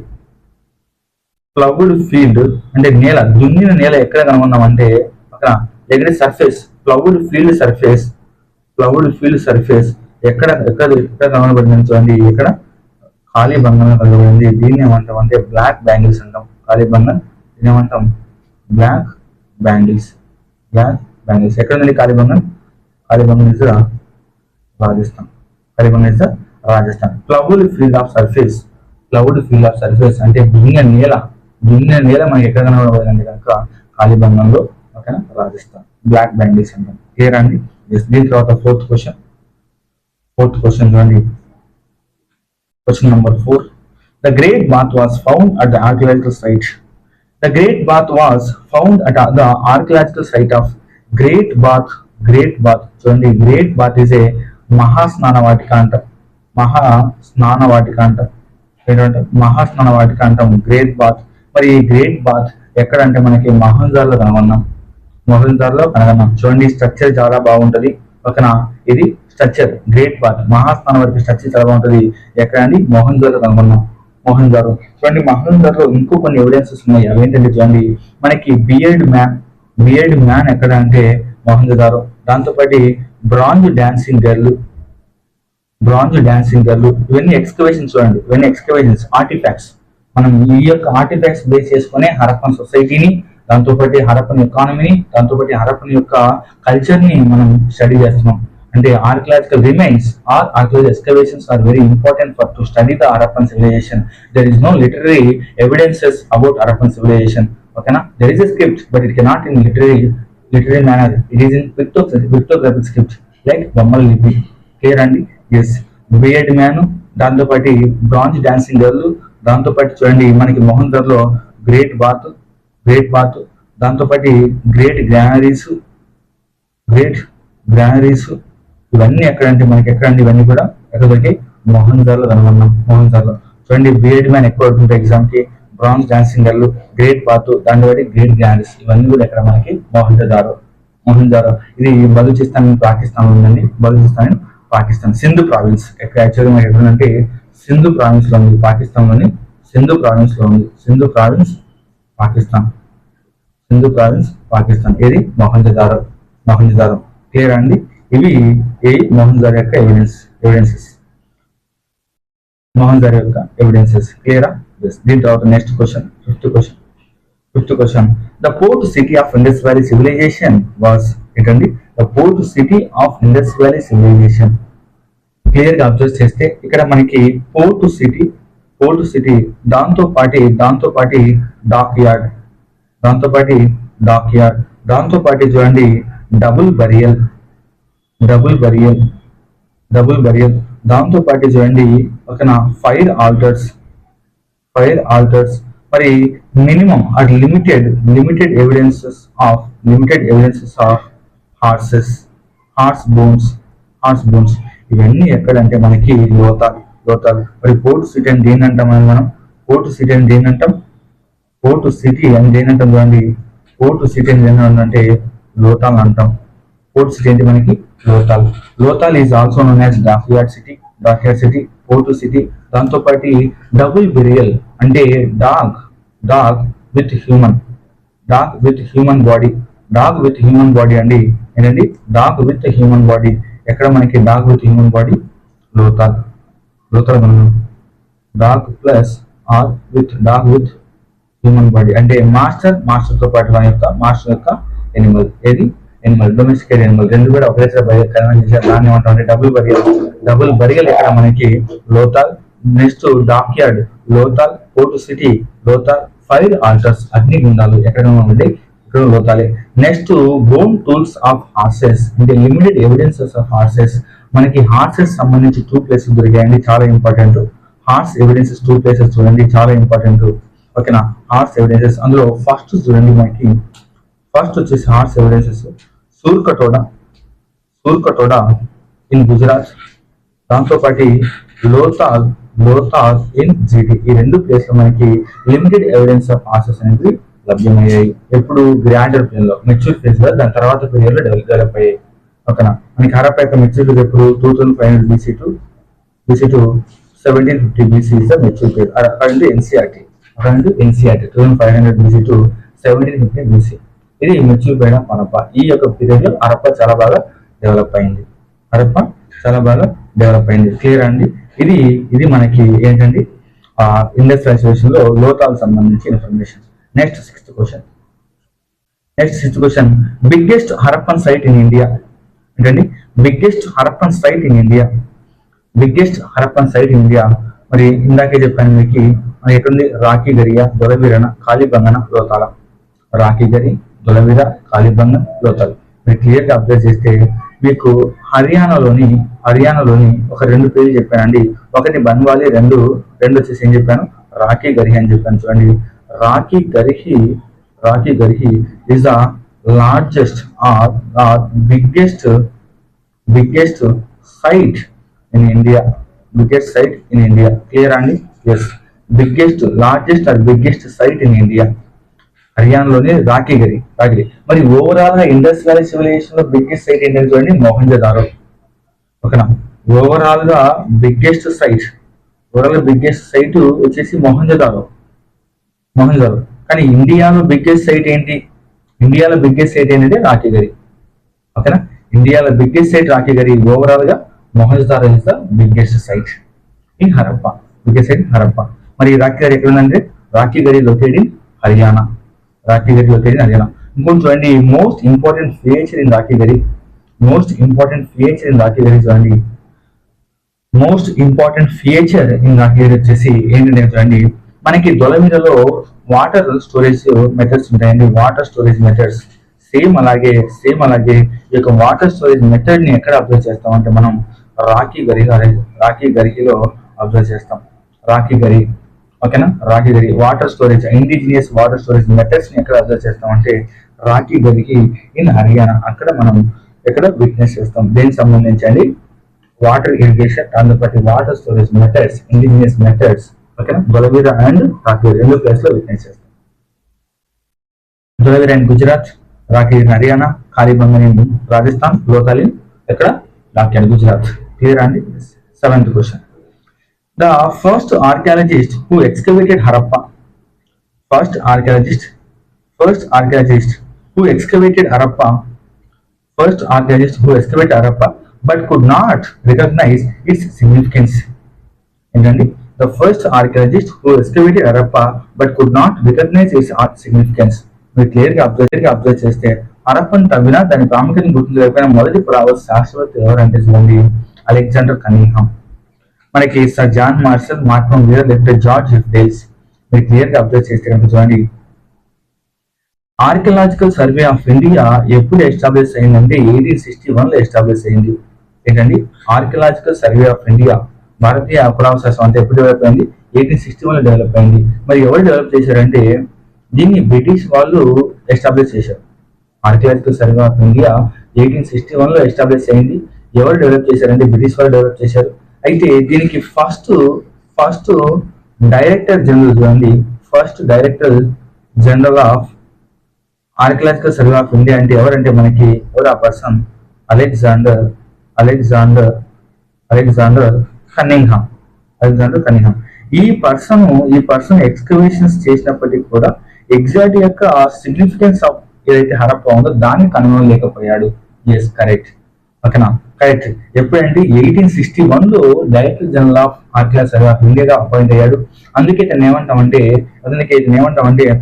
అంటే నేల, దున్నిన నేల ఎక్కడ కనుగొన్నామంటే అక్కడ దగ్గర సర్ఫేస్, క్లౌడ్ ఫీల్డ్ సర్ఫేస్ ఎక్కడ కనుగొనబడింది చూడండి. ఇక్కడ కాళీబంగన్ కనుగొనింది. దీన్ని ఏమంటాం అంటే బ్లాక్ బ్యాంగిల్స్ అంటాం. కాళీబంగన్ దీన్ని ఏమంటాం, బ్లాక్ బ్యాంగిల్స్. ఎక్కడ ఉంది Kalibangan is Rajasthan. Ploughed field of surface అంటే దున్నిన నేల మనకి ఎక్కడ కనబడబోదంటే కనుక కాళీబంగన్లో. ఓకేనా, రాజస్థాన్. బ్లాక్ బ్యాంగిల్స్ అంటాం. క్లియర్ అండి. దీని తర్వాత ఫోర్త్ క్వశ్చన్ చూడండి. Question number 4. The Great Bath was found at the archaeological site. The Great Bath was found at the archaeological site of Great Bath. చూడండి, గ్రేట్ బాత్ ఇస్ ఏ మహాస్నానవాటిక అంటాం. Great bath. మరి ఈ great bath ఎక్కడంటే మనకి మొహంజార్లో కనుగొన్నాం. చూడండి, structure చాలా బాగుంటది. ఓకేనా, ఇది స్ట్రక్చర్ గ్రేట్ బాత్ మహాస్నానం వాటిక స్ట్రక్చర్ చాలా బాగుంటది. ఎక్కడండి, మొహంజార్లో కనుగొన్నాం. చూడండి, మొహంజార్లో ఇంకో కొన్ని ఎవిడెన్సెస్ ఉన్నాయి. అవేంటంటే చూడండి, మనకి బియర్డ్ మ్యాన్ ఎక్కడ అంటే మొహంజదారో. దాంతోపాటు బ్రాంజ్ డాన్సింగ్ గర్ల్. ఇవన్నీ ఎక్స్కవేషన్స్ చూడండి, ఆర్టిఫాక్ట్స్. మనం ఈ యొక్క ఆర్టిఫాక్ట్స్ బేస్ చేసుకునే హరప్పన్ సొసైటీని, దాంతోపాటు హరప్పన్ ఎకానమీని, దాంతోపాటు హరప్పన్ యొక్క కల్చర్ ని మనం స్టడీ చేస్తున్నాం. అంటే archaeological remains or archaeological excavations are very important to study the Harappan civilization. There is no literary evidences about Harappan civilization. Okay na? There is a script, but it cannot in literary manner. It is in pictographic script like Bammal Lipi. Clear అండి? Yes. Beard man, దాంతో పాటు bronze dancing girl, దాంతో పాటు చూడండి మనకి మొహంజదార్లో great bath, దాంతో పాటు great granaries. ఇవన్నీ ఎక్కడంటే మనకి ఎక్కడండి, ఇవన్నీ కూడా ఎక్కడ దొరికి మొహంజదార్లో కనుగొన్నాం. చూడండి, బియర్డ్ మ్యాన్ ఎక్కువ ఉంటుంది ఎగ్జామ్ కి, bronze dancing girl, great bath, దాంట్లో బట్టి గ్రేట్ గ్రానరీస్. ఇవన్నీ కూడా ఎక్కడ మనకి మొహంజదారో. ఇది బలూచిస్తాన్ పాకిస్తాన్ ఉందండి. పాకిస్తాన్ సింధు ప్రావిన్స్ యాక్చువల్గా మనకి ఎక్కడంటే సింధు ప్రావిన్స్ లో ఉంది, పాకిస్తాన్ లోని సింధు ప్రావిన్స్ లో ఉంది. సింధు ప్రావిన్స్ పాకిస్తాన్. ఏది మొహంజదారో. క్లియర్ అండి? ఇవి ఈ మోహన్జార్ యొక్క ఎవిడెన్సెస్ మోహన్జార్ యొక్క ఎవిడెన్సెస్. క్లియరా? దీని తర్వాత next question, fifth question. The port city of Indus valley civilization was ఏంటండి? The port city of Indus valley civilization. Clear గా అబ్జర్వ్ చేస్తే ఇక్కడ మనకి పోర్ట్ సిటీ దాంతో పాటి డాక్ యార్డ్, దాంతో పాటి చూడండి డబుల్ బరియల్, దాంతో పాటు చూడండి ఒక ఫైర్ ఆల్టర్స్, మరి minimum at limited evidences of horse bones. ఇవన్నీ ఎక్కడంటే మనకి లోతాలు. మరి పోర్ట్ సిటీ అని దేని అంటాం మనం? పోర్ట్ సిటీ అని దేని అంటాం చూడండి. పోర్ట్ సిటీ అని దేని లోతాలు అంటాం. పోర్ట్ సిటీ అంటే మనకి Lothal is also known as dockyard city, port city. దాంతో పాటు డబుల్ బెరియల్ అంటే డాగ్ విత్ హ్యూమన్ బాడీ అండి. ఏంటండి? Dog with human body. ఎక్కడ మనకి dog with human body? Lothal మనం dog plus or dog with human body అంటే మాస్టర్ తో పాటు మాస్టర్ యొక్క ఎనిమల్. ఏది? Domesticate animal. రెండు కూడా ఒకేసారి దాన్ని ఏమంటాం? డబుల్ బరియల్ ఇక్కడ మనకి Lothal. Next dockyard Lothal, port city Lothal, fire altars అగ్ని గుండాలు ఎక్కడ ఉంటే ఇక్కడ లోతాలే. Next bone tools of horses అంటే లిమిటెడ్ ఎవిడెన్సెస్ ఆఫ్ హార్సెస్. మనకి హార్సెస్ సంబంధించి 2 ప్లేసెస్ దొరికాయండి, చాలా ఇంపార్టెంట్. హార్స్ ఎవిడెన్సెస్ 2 ప్లేసెస్ చూడండి, చాలా ఇంపార్టెంట్. ఓకేనా? హార్స్ ఎవిడెన్సెస్ అందులో ఫస్ట్ చూడండి మనకి ఫస్ట్ వచ్చేసి హార్స్ ఎవిడెన్సెస్ సూర్కటోడా ఇన్ గుజరాత్, దాంతో పాటు లోతాల్ ఇన్ జీటీ. ఈ 2 ప్లేస్లో మనకి లిమిటెడ్ ఎవిడెన్స్ ఆఫ్ హార్సెస్ అనేది లభ్యమయ్యాయి. ఎప్పుడు గ్రాండర్ ప్లేన్ లో, మెచ్యూర్ ఫేజ్ లో, దాని తర్వాత పీరియడ్ లో డెవలప్ అయ్యాయి. ఓకేనా? మనకి హరప్ప యొక్క మెచ్యూర్ ఫేజ్ ఎప్పుడు 2500 BC to 1750 BC is the mature period according to NCERT 2500 BC to 1750 BC. ఇది మెచ్యూర్ పీరియడ్ ఆఫ్ హరప్ప. ఈ యొక్క పీరియడ్ లో హరప్ప చాలా బాగా డెవలప్ అయింది. క్లియర్ అండి? ఇది మనకి ఏంటండి ఇండస్ సివిలైజేషన్ లో లోతాలకు సంబంధించి information. Next sixth question. Biggest Harappan site in India. ఏంటండి? Biggest Harappan site in India. మరి ఇందాకే చెప్పాను మీకు, ఎక్కడుంది? రాఖీగరియా, దొలవీరణ, కాళీబంగన, లోతాల. రాఖీగరి, దొలవీర, కాళీబంగన్, లోతాల్. మీరు క్లియర్ గా అబ్జర్వ్ చేస్తే మీకు హర్యానాలోని ఒక 2 పేర్లు చెప్పానండి. ఒకటి బన్వాలి, రెండు వచ్చేసి ఏం చెప్పాను? రాఖీగరి అని చెప్పాను. చూడండి, Rakhigarhi is the largest or biggest site in India. Clear అండి? Yes, largest or biggest site in India. హర్యానాలోని రాఖీగరి. మరి ఓవరాల్ గా ఇండస్ వ్యాలీ సివిలైజేషన్ లో బిగ్గెస్ట్ సైట్ ఏంటంటే చూడండి మొహంజదారో. ఓకేనా? ఓవరాల్ గా బిగ్గెస్ట్ సైట్ వచ్చేసి మొహంజదారో. కానీ ఇండియాలో బిగ్గెస్ట్ సైట్ ఏంటి? ఏంటంటే రాఖీగరి. ఓకేనా? ఇండియాలో బిగ్గెస్ట్ సైట్ రాఖీగరి. ఓవరాల్ గా Mohenjodaro is the biggest site in Harappa. మరి రాఖీగరి ఎక్కడ ఉందంటే రాఖీగరి లొకేటెడ్ ఇన్ హర్యానా. ఇంకొంచెం చూడండి, most important feature in Rakhigarhi చూడండి. Most important feature in Rakhigarhi వచ్చేసి ఏంటంటే చూడండి, మనకి దొలమీరలో వాటర్ స్టోరేజ్ మెథడ్స్ ఉంటాయండి. సేమ్ అలాగే ఈ యొక్క వాటర్ స్టోరేజ్ మెథడ్ ని ఎక్కడ అబ్జర్వ్ చేస్తామంటే మనం రాఖీగరిలో అబ్జర్వ్ చేస్తాం. ఓకేనా? Rakhigarhi water storage, indigenous water storage methods ని ఎక్కడ అబ్జర్వ్ చేస్తామంటే రాఖీగరికి ఇన్ హర్యానా. అక్కడ మనం ఎక్కడ విట్నెస్ చేస్తాం. దేనికి సంబంధించి అండి? వాటర్ ఇరిగేషన్, దాంతోపాటు water storage methods, indigenous methods. ఓకేనా? దొలవీర అండ్ రాఖీగరి 2 ప్లేస్ లో విట్నెస్ చేస్తాం. దొలవీర అండ్ గుజరాత్, రాఖీగరి హర్యానా, కాళీబంగన్ ఇన్ రాజస్థాన్, లోతాల్ ఎక్కడ? రాఖీగరి గుజరాత్. క్లియర్ అండి? 7th question. The first archaeologist who excavated Harappa. First archaeologist who excavated Harappa first archaeologist who excavate Harappa but could not recognise its significance. ఏంటండి? The first archaeologist who excavated Harappa but could not recognise its significance. మీరు క్లియర్గా observe చేస్తే హరప్పని తవ్వినా దాని ప్రాముఖ్యతను గుర్తించలేకపోయిన మొదటి పురావస్తు శాస్త్రవేత్త ఎవరంటే చూడండి అలెగ్జాండర్ కనింగ్హామ్. మనకి sir John Marshall, Martin Wheeler, లేకపోతే జార్జ్ డేల్స్. మీరు క్లియర్గా అబ్జర్వ్ చేస్తే కనుక చూడండి ఆర్కియలాజికల్ సర్వే ఆఫ్ ఇండియా ఎప్పుడు ఎస్టాబ్లిష్ అయిందంటే 1861లో ఎస్టాబ్లిష్ అయింది. ఏంటండి? ఆర్కియలాజికల్ సర్వే ఆఫ్ ఇండియా, భారతీయ పురావస్తు శాస్త్రం అంతా ఎప్పుడు డెవలప్ అయింది? 1861లో డెవలప్ అయింది. మరి ఎవరు డెవలప్ చేశారంటే దీన్ని బ్రిటిష్ వాళ్ళు ఎస్టాబ్లిష్ చేశారు. ఆర్కియలాజికల్ సర్వే ఆఫ్ ఇండియా 1861లో ఎస్టాబ్లిష్ అయింది. ఎవరు డెవలప్ చేశారంటే బ్రిటిష్ వాళ్ళు డెవలప్ చేశారు. అయితే దీనికి ఫస్ట్ డైరెక్టర్ జనరల్ చూడండి, first director general of archaeological survey of India అంటే ఎవరంటే మనకి ఎవరు ఆ పర్సన్? Alexander Cunningham. ఈ పర్సన్ ఎక్స్కవేషన్స్ చేసినప్పటికీ కూడా ఎగ్జాక్ట్ యొక్క సిగ్నిఫికెన్స్ ఆఫ్ ఏదైతే హరప్ప ఉందో దాన్ని కనుగొనలేకపోయాడు. Yes, correct. ఓకేనా? కరెక్ట్. ఎప్పుడంటే 1861లో director general of archaeological survey of ఇండియాగా అపాయింట్ అయ్యాడు. అందుకే ఇతను ఏమంటామంటే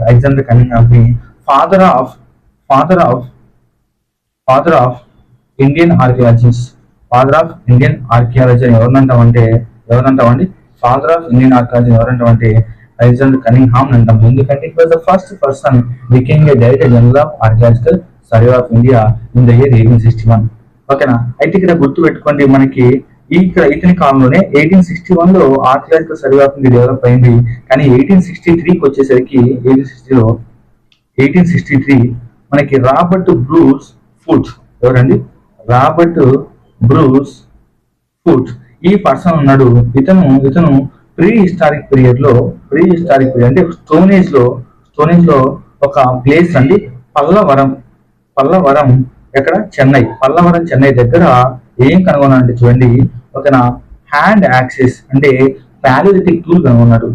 అలెగ్జాండర్ కనింగ్హామ్ ని father of Indian archaeologist. Father of Indian archaeology అని ఎవరంటామండి? ఫాదర్ ఆఫ్ ఇండియన్ ఆర్కియాలజీ ఎవరంటామంటే అలెగ్జాండర్ కనింగ్హామ్ అంటాం. ఎందుకంటే it was the first person became a director general of archaeological survey of India in the year 1861. ఓకేనా? అయితే ఇక్కడ గుర్తు పెట్టుకోండి, మనకి ఇతని కాలంలోనే 1861లో archaeological survey of India develop అయింది. కానీ 1863కి వచ్చేసరికి 1863 మనకి రాబర్ట్ బ్రూస్ ఫుట్. ఎవరండి? Robert Bruce Foote. ఈ పర్సన్ ఉన్నాడు. ఇతను ప్రీ హిస్టారిక్ పీరియడ్ అంటే స్టోనేజ్ లో ఒక ప్లేస్ అండి, పల్లవరం ఎక్కడ? చెన్నై దగ్గర ఏం కనుగొన్నాడంటే చూడండి, ఒక హ్యాండ్ యాక్సిస్ అంటే పాలియోలిథిక్ టూల్ కనుగొన్నాడు.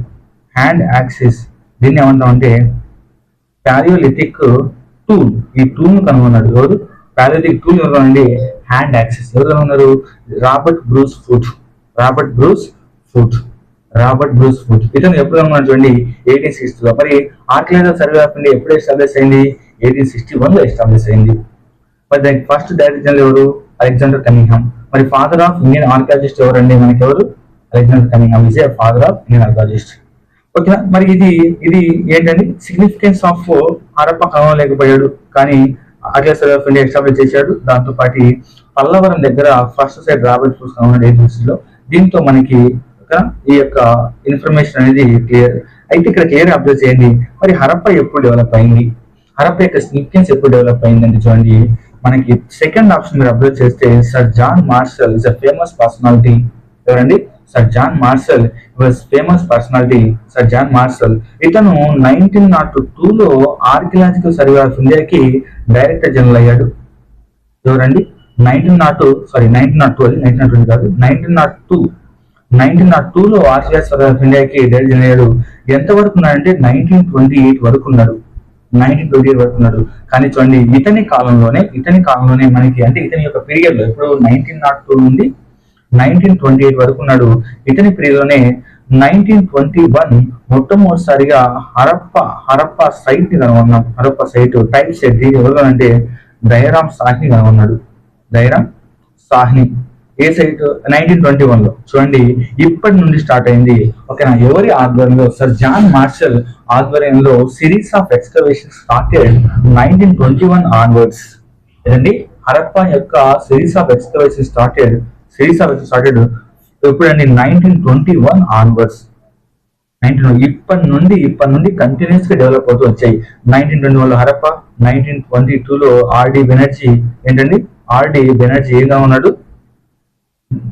హ్యాండ్ యాక్సిస్, దీన్ని ఏమంటామంటే పాలియోలిథిక్ టూల్. ఈ టూల్ ను కనుగొన్నాడు. ఎవరు? పాలియోలిథిక్ టూల్ కనుగొనండి, హ్యాండ్ యాక్సిస్. ఎవరు కనుగొన్నారు? Robert Bruce foot. ఇతను ఎప్పుడు కనుగొన్నాడు చూడండి? 1860లో. మరి ఆర్కియలాజికల్ సర్వే ఆఫ్ ఇండియా ఎప్పుడు ఎస్టాబ్లిష్ అయింది? 1861లో ఎస్టాబ్లిష్ అయింది. మరి దానికి ఫస్ట్ డైరెక్టర్ జనరల్ ఎవరు? Alexander Cunningham. మరి ఫాదర్ ఆఫ్ ఇండియన్ ఆర్కియాలజిస్ట్ ఎవరండి? మనకి ఎవరు? Alexander Cunningham is a father of Indian archaeologist. ఓకేనా? మరి ఇది ఏంటండి? సిగ్నిఫికెన్స్ ఆఫ్ హరప్ప కనుగొనలేకపోయాడు, కానీ archaeological survey of India establish చేశాడు. దాంతో పాటు పల్లవరం దగ్గర ఫస్ట్ సైడ్ రాబర్ట్ బ్రూస్ కనుగొన్నాడు 1860లో. దీంతో మనకి ఈ యొక్క ఇన్ఫర్మేషన్ అనేది క్లియర్. అయితే ఇక్కడ క్లియర్ అబ్జర్వ్ చేయండి, మరి హరప్ప ఎప్పుడు డెవలప్ అయింది? హరప్ప యొక్క సిగ్నిఫికెన్స్ ఎప్పుడు డెవలప్ అయిందంటే చూడండి, మనకి సెకండ్ ఆప్షన్ మీరు అబ్జర్వ్ చేస్తే sir John Marshall is a famous personality. ఎవరండి? Sir John Marshall was famous personality. Sir John Marshall ఇతను 1902లో ఆర్కియలాజికల్ సర్వే ఆఫ్ ఇండియాకి డైరెక్టర్ జనరల్ అయ్యాడు. ఎవరండి? 1902లో ఆర్కియలాజికల్ సర్వే ఆఫ్ ఇండియాకి డైరెక్టర్ జనరల్ అయ్యాడు. ఎంత వరకు ఉన్నాడంటే 1928 వరకు ఉన్నాడు. కానీ చూడండి ఇతని కాలంలోనే మనకి అంటే ఇతని యొక్క పీరియడ్ లో ఇప్పుడు 1902 నుండి 1928 వరకు ఉన్నాడు. ఇతని పీరియడ్ లోనే 1921 మొట్టమొదటిసారిగా హరప్ప సైట్ ని కనుగొన్నాం. హరప్ప సైట్ టైప్ సెట్ ఎవరు అంటే దయారాం సాహ్ని కనుగొన్నాడు. దయారాం సాహ్ని. ఏ సైట్? 1921లో. చూడండి ఇప్పటి నుండి స్టార్ట్ అయింది. ఓకేనా? ఎవరి ఆధ్వర్యంలో? సర్ జాన్ మార్షల్ ఆధ్వర్యంలో series of excavation started 1921 onwards. ఏదండి? హరప్ప యొక్క సిరీస్ ఆఫ్ ఎక్స్కవేషన్ స్టార్టెడ్ ఎప్పుడండి? 1921 ఆన్వర్డ్స్. ఇప్పటి నుండి కంటిన్యూస్ గా డెవలప్ అవుతూ వచ్చాయి. 1921లో హరప్ప, 1922లో ఆర్డి బెనర్జీ. ఏంటండి? ఆర్డి బెనర్జీ ఏగా ఉన్నాడు?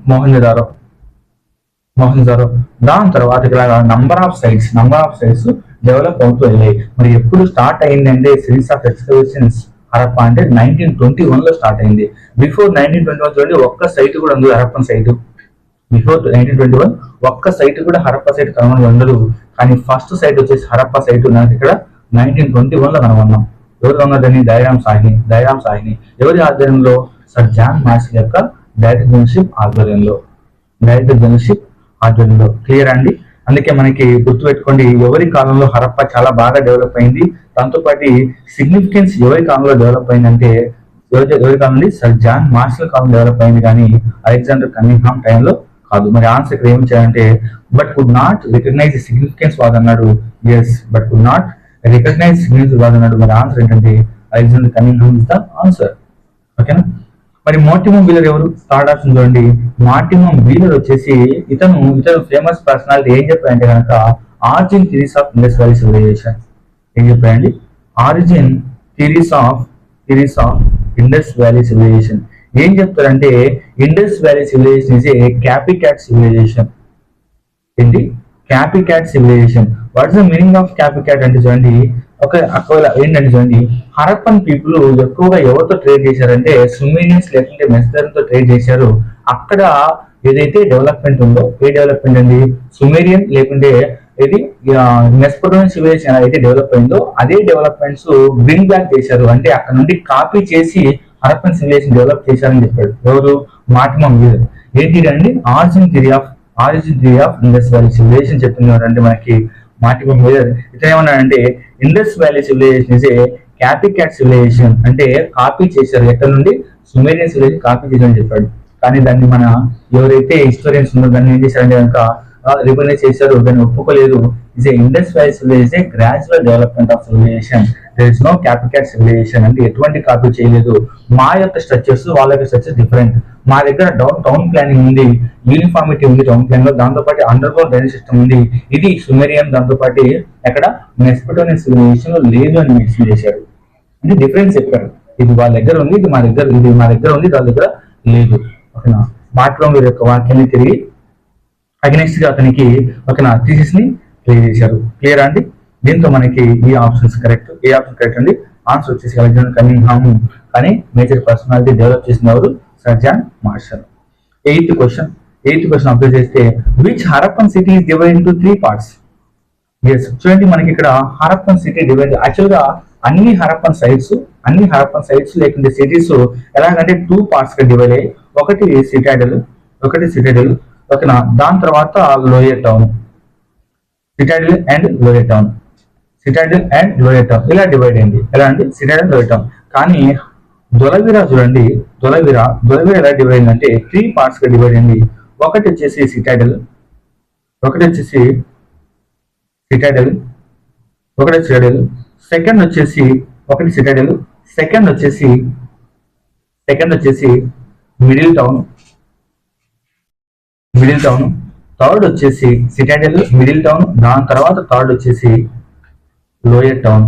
మొహంజదారో. దాని తర్వాత నంబర్ ఆఫ్ సైట్స్ డెవలప్ అవుతూ వెళ్ళాయి. మరి ఎప్పుడు స్టార్ట్ అయిందంటే సిరీస్ ఆఫ్ ఎక్స్కవేషన్స్ హరప్ప అంటే 1921లో స్టార్ట్ అయింది. బిఫోర్ 1921 చూడండి ఒక్క సైట్ కూడా ఉంది హరప్పన్ సైట్. బిఫోర్ 1921 ఒక్క సైట్ కూడా హరప్ప సైట్ కనుగొని ఉండదు. కానీ ఫస్ట్ సైట్ వచ్చేసి హరప్ప సైట్ ఉన్నది ఇక్కడ 1921లో కనుగొన్నాం. ఎవరు ఉన్నదని దయారాం సాహిని ఎవరి ఆధ్వర్యంలో? సర్ జాన్ మార్షల్ యొక్క డైరెక్టర్ జనరల్షిప్ ఆధ్వర్యంలో. క్లియర్ అండి. అందుకే మనకి గుర్తుపెట్టుకోండి, ఎవరి కాలంలో హరప్ప చాలా బాగా డెవలప్ అయింది, దాంతోపాటు సిగ్నిఫికెన్స్ ఎవరి కాలంలో డెవలప్ అయిందంటే ఎవరి కాలం నుండి? సర్ జాన్ మార్షల్ కాలం డెవలప్ అయింది, కానీ అలెగ్జాండర్ కన్నింగ్హామ్ టైంలో కాదు. మరి ఆన్సర్ ఇక్కడ ఏమి చేయాలంటే but could not recognise significance వాదన్నాడు. Yes, but could not recognise significance వాదన్నాడు. మరి ఆన్సర్ ఏంటంటే Alexander Cunningham is the answer. ఓకేనా. మరి మార్టిమం వీలర్ ఎవరు? థర్డ్ ఆప్షన్ చూడండి. మార్టిమం వీలర్ వచ్చేసి ఇతను ఫేమస్ పర్సనాలిటీ. ఏం చెప్పాయంటే కనుక origin theories of Indus valley civilisation. ఏం చెప్పాయండి? Origin theories of Indus valley civilisation. ఏం చెప్తారంటే Indus valley civilisation is a copycat civilisation. ఏంటి? Copycat civilisation. What is the meaning of copycat అంటే చూడండి, ఏంటంటే చూడండి, హరప్పన్ పీపుల్ ఎక్కువగా ఎవరితో ట్రేడ్ చేశారంటే సుమేరియన్స్ లేకుంటే మెస్దర్తో ట్రేడ్ చేశారు. అక్కడ ఏదైతే డెవలప్మెంట్ ఉందో, ఏ డెవలప్మెంట్ అండి? సుమేరియన్ లేకుంటే ఇది మెస్పటోనియన్ సివిలైజేషన్ అయితే డెవలప్ అయిందో అదే డెవలప్మెంట్స్ బ్రింగ్ బ్యాక్ చేశారు. అంటే అక్కడ నుండి కాపీ చేసి హరప్పన్ సివిలైజేషన్ డెవలప్ చేశారని చెప్పాడు. ఎవరు? Mortimer Wheeler. ఏంటి అండి? Origin theory of Indus valley civilisation చెప్పింది అంటే మనకి మార్టిమం వీలర్. ఇతను ఏమన్నాడంటే Indus valley civilisation is a copycat civilisation, అంటే కాపీ చేశారు. ఎక్కడ నుండి? సుమేరియన్ సివిలైజేషన్ కాపీ చేశారని చెప్పాడు. కానీ దాన్ని మన ఎవరైతే హిస్టోరియన్స్ ఉన్నారో దాన్ని ఏం చేశారంటే కనుక రికగ్నైజ్ చేశారు, దాన్ని ఒప్పుకోలేదు. Is a Indus valley civilisation gradual development of civilisation. There is no copycat civilisation. అంటే ఎటువంటి కాపీ చేయలేదు. మా యొక్క స్ట్రక్చర్స్ వాళ్ళ యొక్క స్ట్రక్చర్స్ డిఫరెంట్. మా దగ్గర టౌన్ ప్లానింగ్ ఉంది, యూనిఫార్మిటీ ఉంది టౌన్ ప్లాన్ లో, దాంతోపాటు అండర్ గ్రౌండ్ డ్రైనేజ్ సిస్టమ్ ఉంది. ఇది సుమేరియన్, దాంతోపాటు ఎక్కడ మెస్పటోనియన్ సివిలైజేషన్ లో లేదు అని మెన్షన్ చేశారు. అంటే డిఫరెన్స్ చెప్పారు. ఇది వాళ్ళ దగ్గర ఉంది, ఇది మా దగ్గర ఉంది, వాళ్ళ దగ్గర లేదు. ఓకేనా. మార్టిమం వీలర్ యొక్క వాక్యాన్ని తిరిగి అగెనెస్ట్ గా అతనికి ఓకేనా థీసిస్ ని ప్లే చేశారు. క్లియర్ అండి. దీంతో మనకి ఈ ఆప్షన్స్ కరెక్ట్. ఏ ఆప్షన్ కరెక్ట్ అండి? ఆన్సర్ వచ్చేసి అలెగ్జాండర్ కన్నింగ్హామ్. కానీ మేజర్ పర్సనాలిటీ డెవలప్ చేసిన ఎవరు? Sir John Marshall. Eighth question observe చేస్తే which Harappan city is divide into 3 parts? Yes, చూడండి మనకి ఇక్కడ హరప్పన్ సిటీ డివైడ్. యాక్చువల్ గా అన్ని హరప్పన్ సైట్స్ లేకుంటే సిటీస్ ఎలాగంటే 2 parts గా డివైడ్ అయ్యాయి. ఒకటి సిటాడెల్, ఓకేనా. దాని తర్వాత lower town, Citadel and lower town ఇలా డివైడ్ అయింది. ఎలా అంటే సిటాడెల్, లోయర్ టౌన్. కానీ దొలవీరా చూడండి, దొలవీరా ఎలా డివైడ్ అయిందంటే 3 parts గా డివైడ్ అయింది. ఒకటి వచ్చేసి సిటాడెల్, సెకండ్ వచ్చేసి మిడిల్ టౌన్, థర్డ్ వచ్చేసి సిటాడెల్, మిడిల్ టౌన్, దాని తర్వాత థర్డ్ వచ్చేసి లోయర్ టౌన్.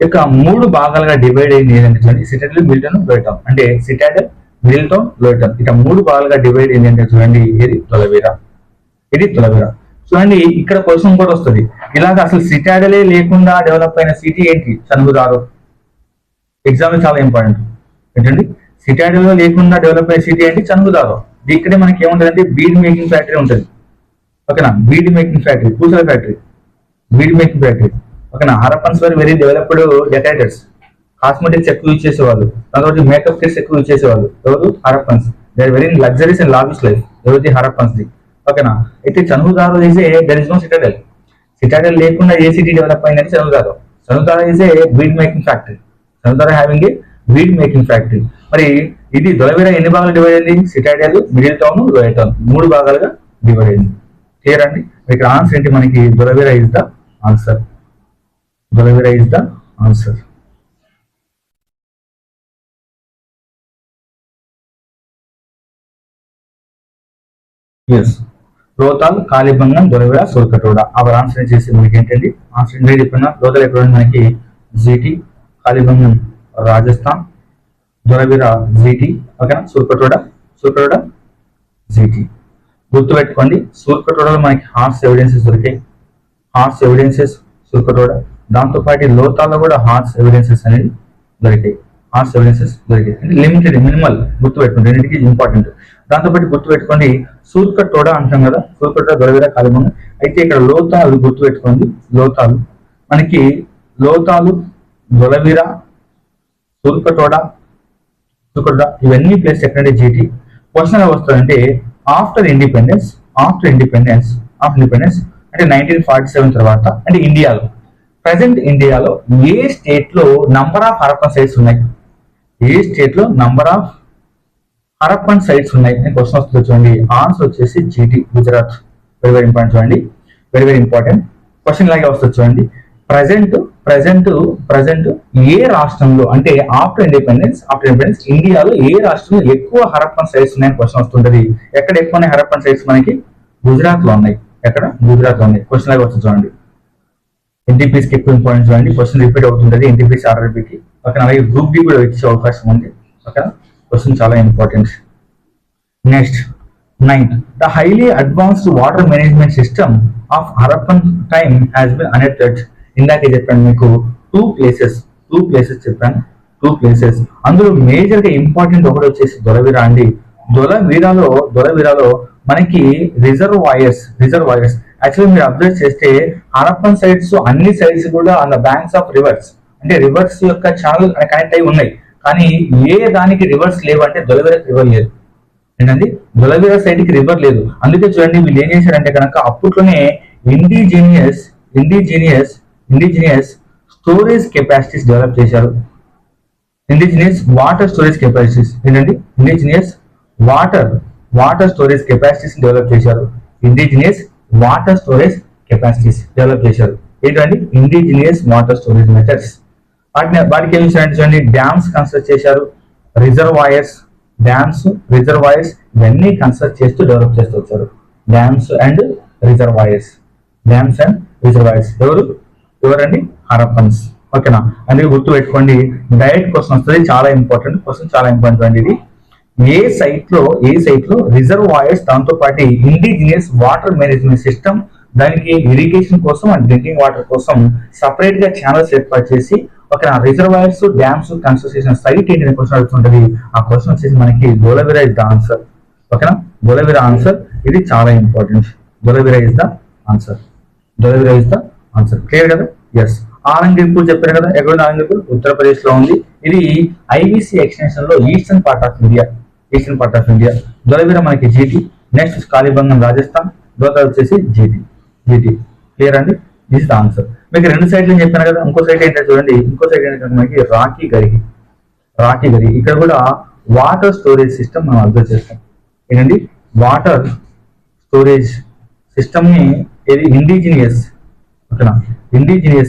ఇక 3 భాగాలుగా డివైడ్ అయింది ఏంటంటే citadel, middle town, lower town. అంటే citadel, middle town, lower town ఇక 3 భాగాలుగా డివైడ్ అయింది అంటే చూడండి ఇది తొలవీరా. చూడండి ఇక్కడ క్వశ్చన్ కూడా వస్తుంది. ఇలాగ అసలు సిటాడెలే లేకుండా డెవలప్ అయిన సిటీ ఏంటి? చనుగుదారో. ఎగ్జామ్ చాలా ఇంపార్టెంట్. ఏంటండి? సిటాడెల్ లేకుండా డెవలప్ అయిన సిటీ ఏంటి? చనుగుదారో. ఇక్కడే మనకి ఏముంటుంది? బీడ్ మేకింగ్ ఫ్యాక్టరీ ఉంటుంది. ఓకేనా. బీడ్ మేకింగ్ ఫ్యాక్టరీ, పూసల ఫ్యాక్టరీ, బీడ్ మేకింగ్ ఫ్యాక్టరీ. ఓకేనా. Harappans were very developed decorators. Cosmetics ఎక్కువ యూజ్ చేసేవాళ్ళు, దాంతో మేకప్ కిట్స్ ఎక్కువ యూజ్ చేసేవాళ్ళు. ఎవరు? Harappans. They are very luxuries and lavish life. ఎవరిది? హరప్పన్స్ ది. ఓకేనా. అయితే Chanhudaro is a there is no citadel. Citadel లేకుండా ఏ సిటీ డెవలప్ అయిందంటే Chanhudaro. Chanhudaro is a bead making factory. Chanhudaro having a bead making factory. మరి ఇది దొలవీరా ఎన్ని భాగాలు డివైడ్ అయింది? Citadel, middle town, lower town 3 భాగాలుగా డివైడ్ అయింది. క్లియర్ అండి. ఇక్కడ ఆన్సర్ ఏంటి మనకి? Dholavira is the answer. Yes, Lothal, Kalibangan, Dholavira, Surkotada. Our answer చేసి మనకి ఏంటండి? ఆన్సర్ ఏంటి చెప్పిన? రోతాల్ ఎక్కడ మనకి జీటీ, కాలిబంగన్ రాజస్థాన్, దొలవీరా జీటీ. ఓకేనా. సూర్కటోడా జీటీ. గుర్తుపెట్టుకోండి, సూర్కటోడాలో మనకి హార్స్ ఎవిడెన్సెస్ దొరికాయి. సూర్కటోడా. దాంతోపాటు లోతాల్లో కూడా హార్స్ ఎవిడెన్సెస్ అనేది దొరికాయి. అంటే లిమిటెడ్, మినిమల్. గుర్తుపెట్టుకోండి, రెండింటికి ఇంపార్టెంట్. దాంతోపాటు గుర్తుపెట్టుకోండి సూర్కటోడా అంటాం కదా, సూర్కటోడా, దొలవీరా, కాలిబంగన్. అయితే ఇక్కడ లోతాలు గుర్తుపెట్టుకోండి. లోతాలు దొలవీరా, సూర్కటోడ, ఇవన్నీ ప్లేస్ ఎక్కడంటే జీటీ. క్వశ్చన్ ఎలా వస్తుందంటే ఆఫ్టర్ ఇండిపెండెన్స్ అంటే 1947 తర్వాత అంటే ఇండియాలో ప్రజెంట్ ఇండియాలో ఏ స్టేట్ లో నంబర్ ఆఫ్ హరప్పన్ సైట్స్ ఉన్నాయి, ఏ స్టేట్ లో నంబర్ ఆఫ్ హరప్పన్ సైట్స్ ఉన్నాయి అని క్వశ్చన్ వస్తుంది చూడండి. ఆన్సర్ వచ్చేసి GT, Gujarat. Very very important చూడండి, వెరీ వెరీ ఇంపార్టెంట్ క్వశ్చన్ లాగే వస్తుంది చూడండి. ప్రజెంట్ ఏ రాష్ట్రంలో అంటే ఆఫ్టర్ ఇండిపెండెన్స్ ఇండియాలో ఏ రాష్ట్రంలో ఎక్కువ హరప్పన్ సైట్స్ ఉన్నాయని క్వశ్చన్ వస్తుంటది. ఎక్కడ ఎక్కువ ఉన్నాయి హరప్పన్ సైట్స్? మనకి గుజరాత్ లో ఉన్నాయి. ఎక్కడ? గుజరాత్ లో ఉన్నాయి. క్వశ్చన్ లాగా వస్తుంది చూడండి. ఎన్టీపీసీకి ఎక్కువ ఇంపార్టెన్స్ చూడండి, క్వశ్చన్ రిపీట్ అవుతుంటది ఎన్టీపీసీ ఆర్ఆర్బీకి. ఓకే, అలాగే గ్రూప్ డి కూడా వచ్చే అవకాశం ఉంది. ఓకే, క్వశ్చన్ చాలా important. Next 9th, the highly advanced water management system of Harappan time has been unearthed. ఇందాకే చెప్పాను మీకు టూ ప్లేసెస్ చెప్పాను, టూ ప్లేసెస్. అందులో మేజర్ గా ఇంపార్టెంట్ ఒకటి వచ్చేసి దొలవీరా అండి. దొలవీరాలో మనకి రిజర్వాయర్స్ యాక్చువల్లీ మీరు అబ్జర్వ్ చేస్తే హరప్పన్ సైట్స్ అన్ని సైట్స్ కూడా on the banks of reverse, అంటే రివర్స్ యొక్క ఛానల్ కనెక్ట్ అయి ఉన్నాయి. కానీ ఏ దానికి రివర్స్ లేవు అంటే దొలవీరాకి రివర్ లేదు. ఏంటండి? దొలవీరా సైడ్ కి రివర్ లేదు. అందుకే చూడండి వీళ్ళు ఏం చేశారంటే కనుక అప్పట్లోనే ఇండిజినియస్ స్టోరేజ్ కెపాసిటీస్ డెవలప్ చేశారు. ఇండిజినియస్ వాటర్ స్టోరేజ్ కెపాసిటీస్ ఏంటండి? Indigenous water storage capacities develop చేశారు. ఏంటండి? Indigenous water storage methods. వాటికి ఏం చేశారంటే చూడండి డ్యామ్స్ కన్స్ట్రక్ట్ చేశారు, రిజర్వాయర్స్ ఇవన్నీ కన్స్ట్రక్ట్ చేస్తూ డెవలప్ చేస్తూ వచ్చారు. డ్యామ్స్ అండ్ రిజర్వాయర్స్ ఎవరండి? హరప్పన్స్. ఓకేనా? అందుకే గుర్తు పెట్టుకోండి. డైరెక్ట్ క్వశ్చన్ వస్తుంది, చాలా ఇంపార్టెంట్ అండి. ఇది ఏ సైట్ లో రిజర్వాయర్స్ దాంతో పాటు ఇండిజినియస్ వాటర్ మేనేజ్మెంట్ సిస్టమ్, దానికి ఇరిగేషన్ కోసం అండ్ డ్రింకింగ్ వాటర్ కోసం సపరేట్ గా ఛానల్స్ ఏర్పాటు చేసి ఓకే రిజర్వాయర్స్ డ్యామ్స్ కన్స్ట్రక్ట్ చేసిన సైట్ ఏంటి క్వశ్చన్ అడుగుతుంటది. ఆ క్వశ్చన్ వచ్చేసి మనకి దొలవీరా ఇస్ ద ఆన్సర్. ఓకేనా? దొలవీరా ఆన్సర్. ఇది చాలా important. Dholavira is the answer. Clear కదా? ఎస్. ఆలంగీర్పూర్ చెప్పారు కదా, ఎక్కడ ఆలంగీర్పూర్? ఉత్తరప్రదేశ్ లో ఉంది. ఇది ఐబీసీ ఎక్స్టెన్షన్ లో eastern part of India. Dholavira మనకి జీటీ. నెక్స్ట్ కాళీబంగం రాజస్థాన్, దోతా వచ్చేసి జీటీ. క్లియర్ అండి? This the answer. మీకు రెండు సైడ్లు చెప్పాను కదా, ఇంకో సైడ్ ఏంటంటే చూడండి, మనకి రాఖీ గరిహి. ఇక్కడ కూడా వాటర్ స్టోరేజ్ సిస్టమ్ మనం అబ్జర్వ్ చేస్తాం. ఏంటండి? వాటర్ స్టోరేజ్ సిస్టమ్ ని ఏది ఇండిజినియస్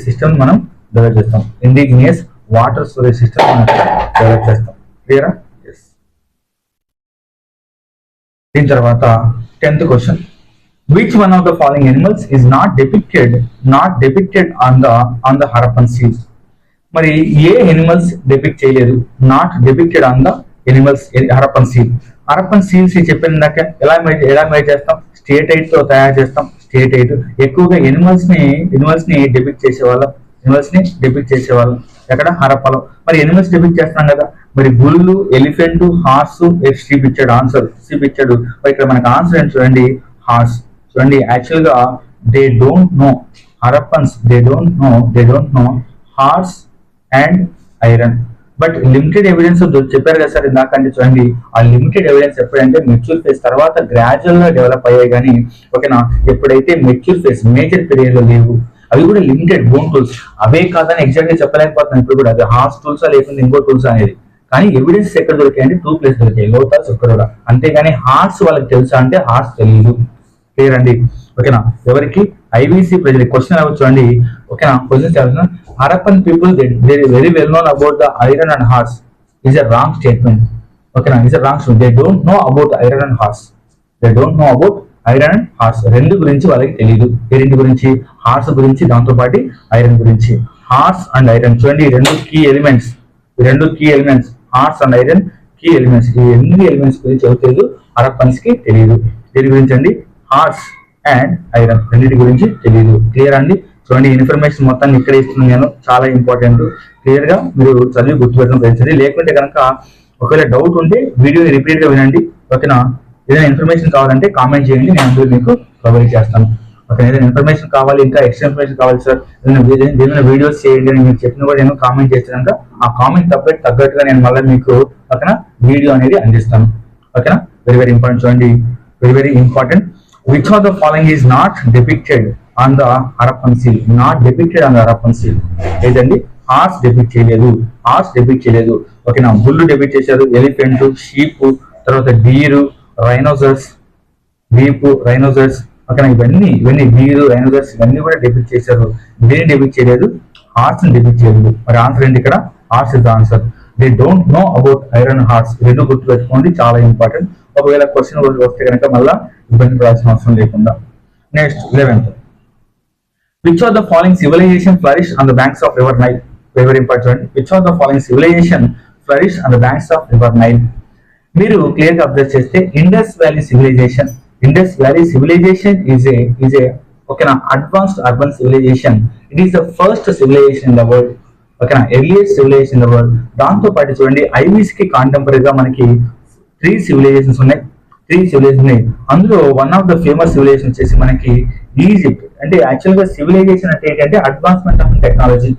సిస్టమ్ మనం డెవలప్ చేస్తాం. ఇండిజినియస్ వాటర్ స్టోరేజ్ సిస్టమ్ మనం డెవలప్ చేస్తాం. క్లియరా? ఎస్. దీని తర్వాత 10th question. Which one of the following animals is not depicted on the Harappan seals? మరి ఏ ఎనిమల్స్ డెపిక్ట్ చేయలేదు, not depicted on the Harappan seals చెప్పినాక ఎలా మేడ్ చేస్తాం? స్టేట్ ఎయిట్ తో తయారు చేస్తాం. ఎక్కువగా ఎనిమల్స్ ని డెపిక్ట్ చేసేవాళ్ళం ఎక్కడ? హరప్పలో. మరి ఎనిమల్స్ డెపిక్ట్ చేస్తున్నాం కదా, మరి బుల్లు, ఎలిఫెంట్, హార్స్, షీప్ ఇచ్చాడు. ఆన్సర్ షీప్ ఇచ్చాడు. ఇక్కడ మనకి ఆన్సర్ ఏంటి చూడండి, హార్స్. చూడండి యాక్చువల్ గా they don't no Harappans, they don't no horse and iron. But limited evidence చెప్పారు కదా సార్ ఇందాకంటే, చూడండి ఆ లిమిటెడ్ ఎవిడెన్స్ ఎప్పుడంటే మెచ్యూర్ ఫేజ్ తర్వాత గ్రాడ్యువల్ గా డెవలప్ అయ్యాయి. కానీ ఓకేనా, ఎప్పుడైతే మెచ్యూర్ ఫేజ్ మేజర్ పీరియడ్ లో లేవు, అవి కూడా లిమిటెడ్ బోన్ టూల్స్. అవే కాదని ఎగ్జాక్ట్ గా చెప్పలేకపోతున్నాను ఇప్పుడు కూడా, అది హార్స్ టూల్సా లేకుండా ఇంకో టూల్స్ అనేది. కానీ ఎవిడెన్స్ ఎక్కడ దొరికాయంటే 2 ప్లేస్ దొరికాయి, లోతాస్ ఇక్కడ కూడా. అంతేగాని హార్స్ వాళ్ళకి తెలుసా అంటే హార్స్ తెలియదు. క్లియర్ అండి? ఓకేనా? ఎవరికి? ఐబీసీ ప్రజలకి. క్వశ్చన్ అవ్వచ్చు అండి. ఓకేనా? క్వశ్చన్ చదువుతున్నా. Harappan people they very well known about the iron and horse is a wrong statement. ఓకేనా? Is a wrong statement. They don't know about iron and horse. రెండు గురించి వాళ్ళకి తెలియదు. ఈ రెండు గురించి, హార్స్ గురించి, దాంతో పాటు ఐరన్ గురించి. హార్స్ అండ్ ఐరన్ చూడండి, రెండు key elements, horse and iron key elements. ఈ 8 ఎలిమెంట్స్ గురించి ఎవరు తెలియదు, హరప్పన్స్ కి తెలియదు. దీని గురించి అండి, హార్స్ అండ్ ఐరన్ రెండింటి గురించి తెలియదు. క్లియర్ అండి? చూడండి ఇన్ఫర్మేషన్ మొత్తాన్ని ఇక్కడ ఇస్తున్నాను నేను, చాలా ఇంపార్టెంట్. క్లియర్ గా మీరు చదివి గుర్తుపెట్టడం ప్రయత్నించండి. లేకుంటే కనుక ఒకవేళ డౌట్ ఉంటే వీడియోని రిపీట్ గా వినండి. ఓకేనా? ఏదైనా ఇన్ఫర్మేషన్ కావాలంటే కామెంట్ చేయండి, నేను అందరూ మీకు ప్రొవైడ్ చేస్తాను. ఒక ఏదైనా ఇన్ఫర్మేషన్ కావాలి, ఇంకా ఎక్స్ట్రా ఇన్ఫర్మేషన్ కావాలి సార్, ఏదైనా వీడియోస్ చేయండి అని మీరు చెప్పిన కూడా నేను కామెంట్ చేసినాక ఆ కామెంట్ తగ్గట్టుగా నేను మళ్ళీ మీకు ఓకేనా వీడియో అనేది అందిస్తాను. ఓకేనా, వెరీ వెరీ ఇంపార్టెంట్ చూడండి, very very important. Which of the following is not depicted on the Harappan seal? Not depicted on the Harappan seal ఏదండి? హార్స్ డెపిక్ట్ చేయలేదు, హార్స్ డెపిక్ట్ చేయలేదు. ఓకేనా, బుల్లు డెపిక్ట్ చేశారు, ఎలిఫెంట్, షీప్, తర్వాత డీరు, రైనోసర్స్, వీపు, rhinoceros. ఓకేనా, ఇవన్నీ డీరు, రైనోసర్స్ ఇవన్నీ కూడా డెపిక్ట్ చేశారు. దేని డెపిక్ట్ చేయలేదు? హార్స్ డెపిక్ట్ చేయలేదు. మరి ఆన్సర్ ఏంటి ఇక్కడ? Horse is the answer. They don't know about iron horse. రెండు గుర్తుపెట్టుకోండి, చాలా ఇంపార్టెంట్. ఒకవేళ క్వశ్చన్ వస్తే కనుక మళ్ళీ ఇబ్బంది పడాల్సిన అవసరం లేకుండా. Next 11th. Which of the following civilization flourished on the banks of River Nile? Very important. Which of the following civilization flourished on the banks of River Nile? మీరు క్లియర్ గా అబ్జర్వ్ చేస్తే Indus valley civilisation, Indus valley civilisation is a ఓకేనా advanced urban civilisation. It is the first civilisation in the world. ఓకేనా, earliest civilisation in the world. దాంతో పాటు చూడండి IVs కి కాంటెంపరీగా మనకి 3 సివిలైజేషన్స్ ఉన్నాయి. అందులో one of the famous civilization వచ్చేసి మనకి ఈజిప్ట్. అంటే యాక్చువల్ గా సివిలైజేషన్ అంటే ఏంటంటే advancement of technology,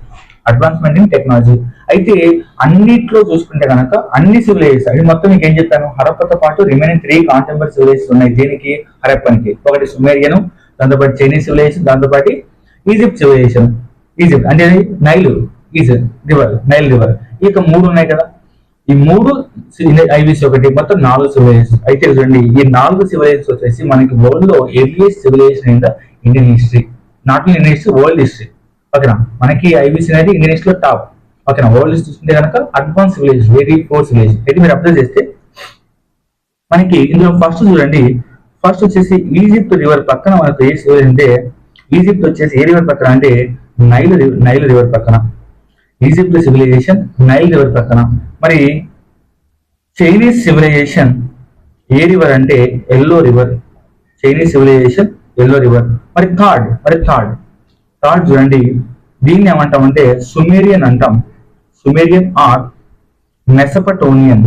advancement in technology. అయితే అన్నిట్లో చూసుకుంటే కనుక అన్ని సివిలైజేషన్ అది మొత్తం మీకు ఏం చెప్పాను, హరప్పతో పాటు రిమైనింగ్ 3 కాంటెంపరీ సివిలైజేషన్ ఉన్నాయి. దీనికి హరప్పన్కి ఒకటి సుమేరియన్, దాంతోపాటు చైనీస్ సివిలైజేషన్, దాంతోపాటు ఈజిప్ట్ సివిలైజేషన్. ఈజిప్ట్ అంటే Nile, Egypt river, Nile river. ఇక 3 ఉన్నాయి కదా, ఈ 3 ఐవీసీ ఒకటి మొత్తం 4 సివిలైజేషన్. అయితే చూడండి ఈ 4 సివిలైజేషన్ వచ్చేసి మనకి వరల్డ్ లో earliest civilisation in the Indian history, not only Indian history, world history. ఓకేనా, మనకి ఐవీసీ అనేది ఇండియన్ హిస్టరీలో టాప్. ఓకేనా, వరల్డ్ హిస్టరీ చూస్తుంటే కనుక అడ్వాన్స్ సివిలైజేషన్, వెరీ 4 సివిలైజేషన్. అయితే మీరు అబ్జర్వ్ చేస్తే మనకి ఇందులో ఫస్ట్ చూడండి, ఫస్ట్ వచ్చేసి ఈజిప్ట్ రివర్ పక్కన మనకు ఏ సివిలైజేషన్ అంటే, ఈజిప్ట్ వచ్చేసి ఏ రివర్ పక్కన అంటే నైల్ రివర్ పక్కన. ఈజిప్ట్ సివిలైజేషన్ నైల్ రివర్ పక్కన. మరి చైనీస్ సివిలైజేషన్ ఏ రివర్ అంటే yellow river. Chinese civilization yellow river. మరి థర్డ్ చూడండి, దీన్ని ఏమంటామంటే సుమేరియన్ అంటాం. Sumerian or Mesopotamian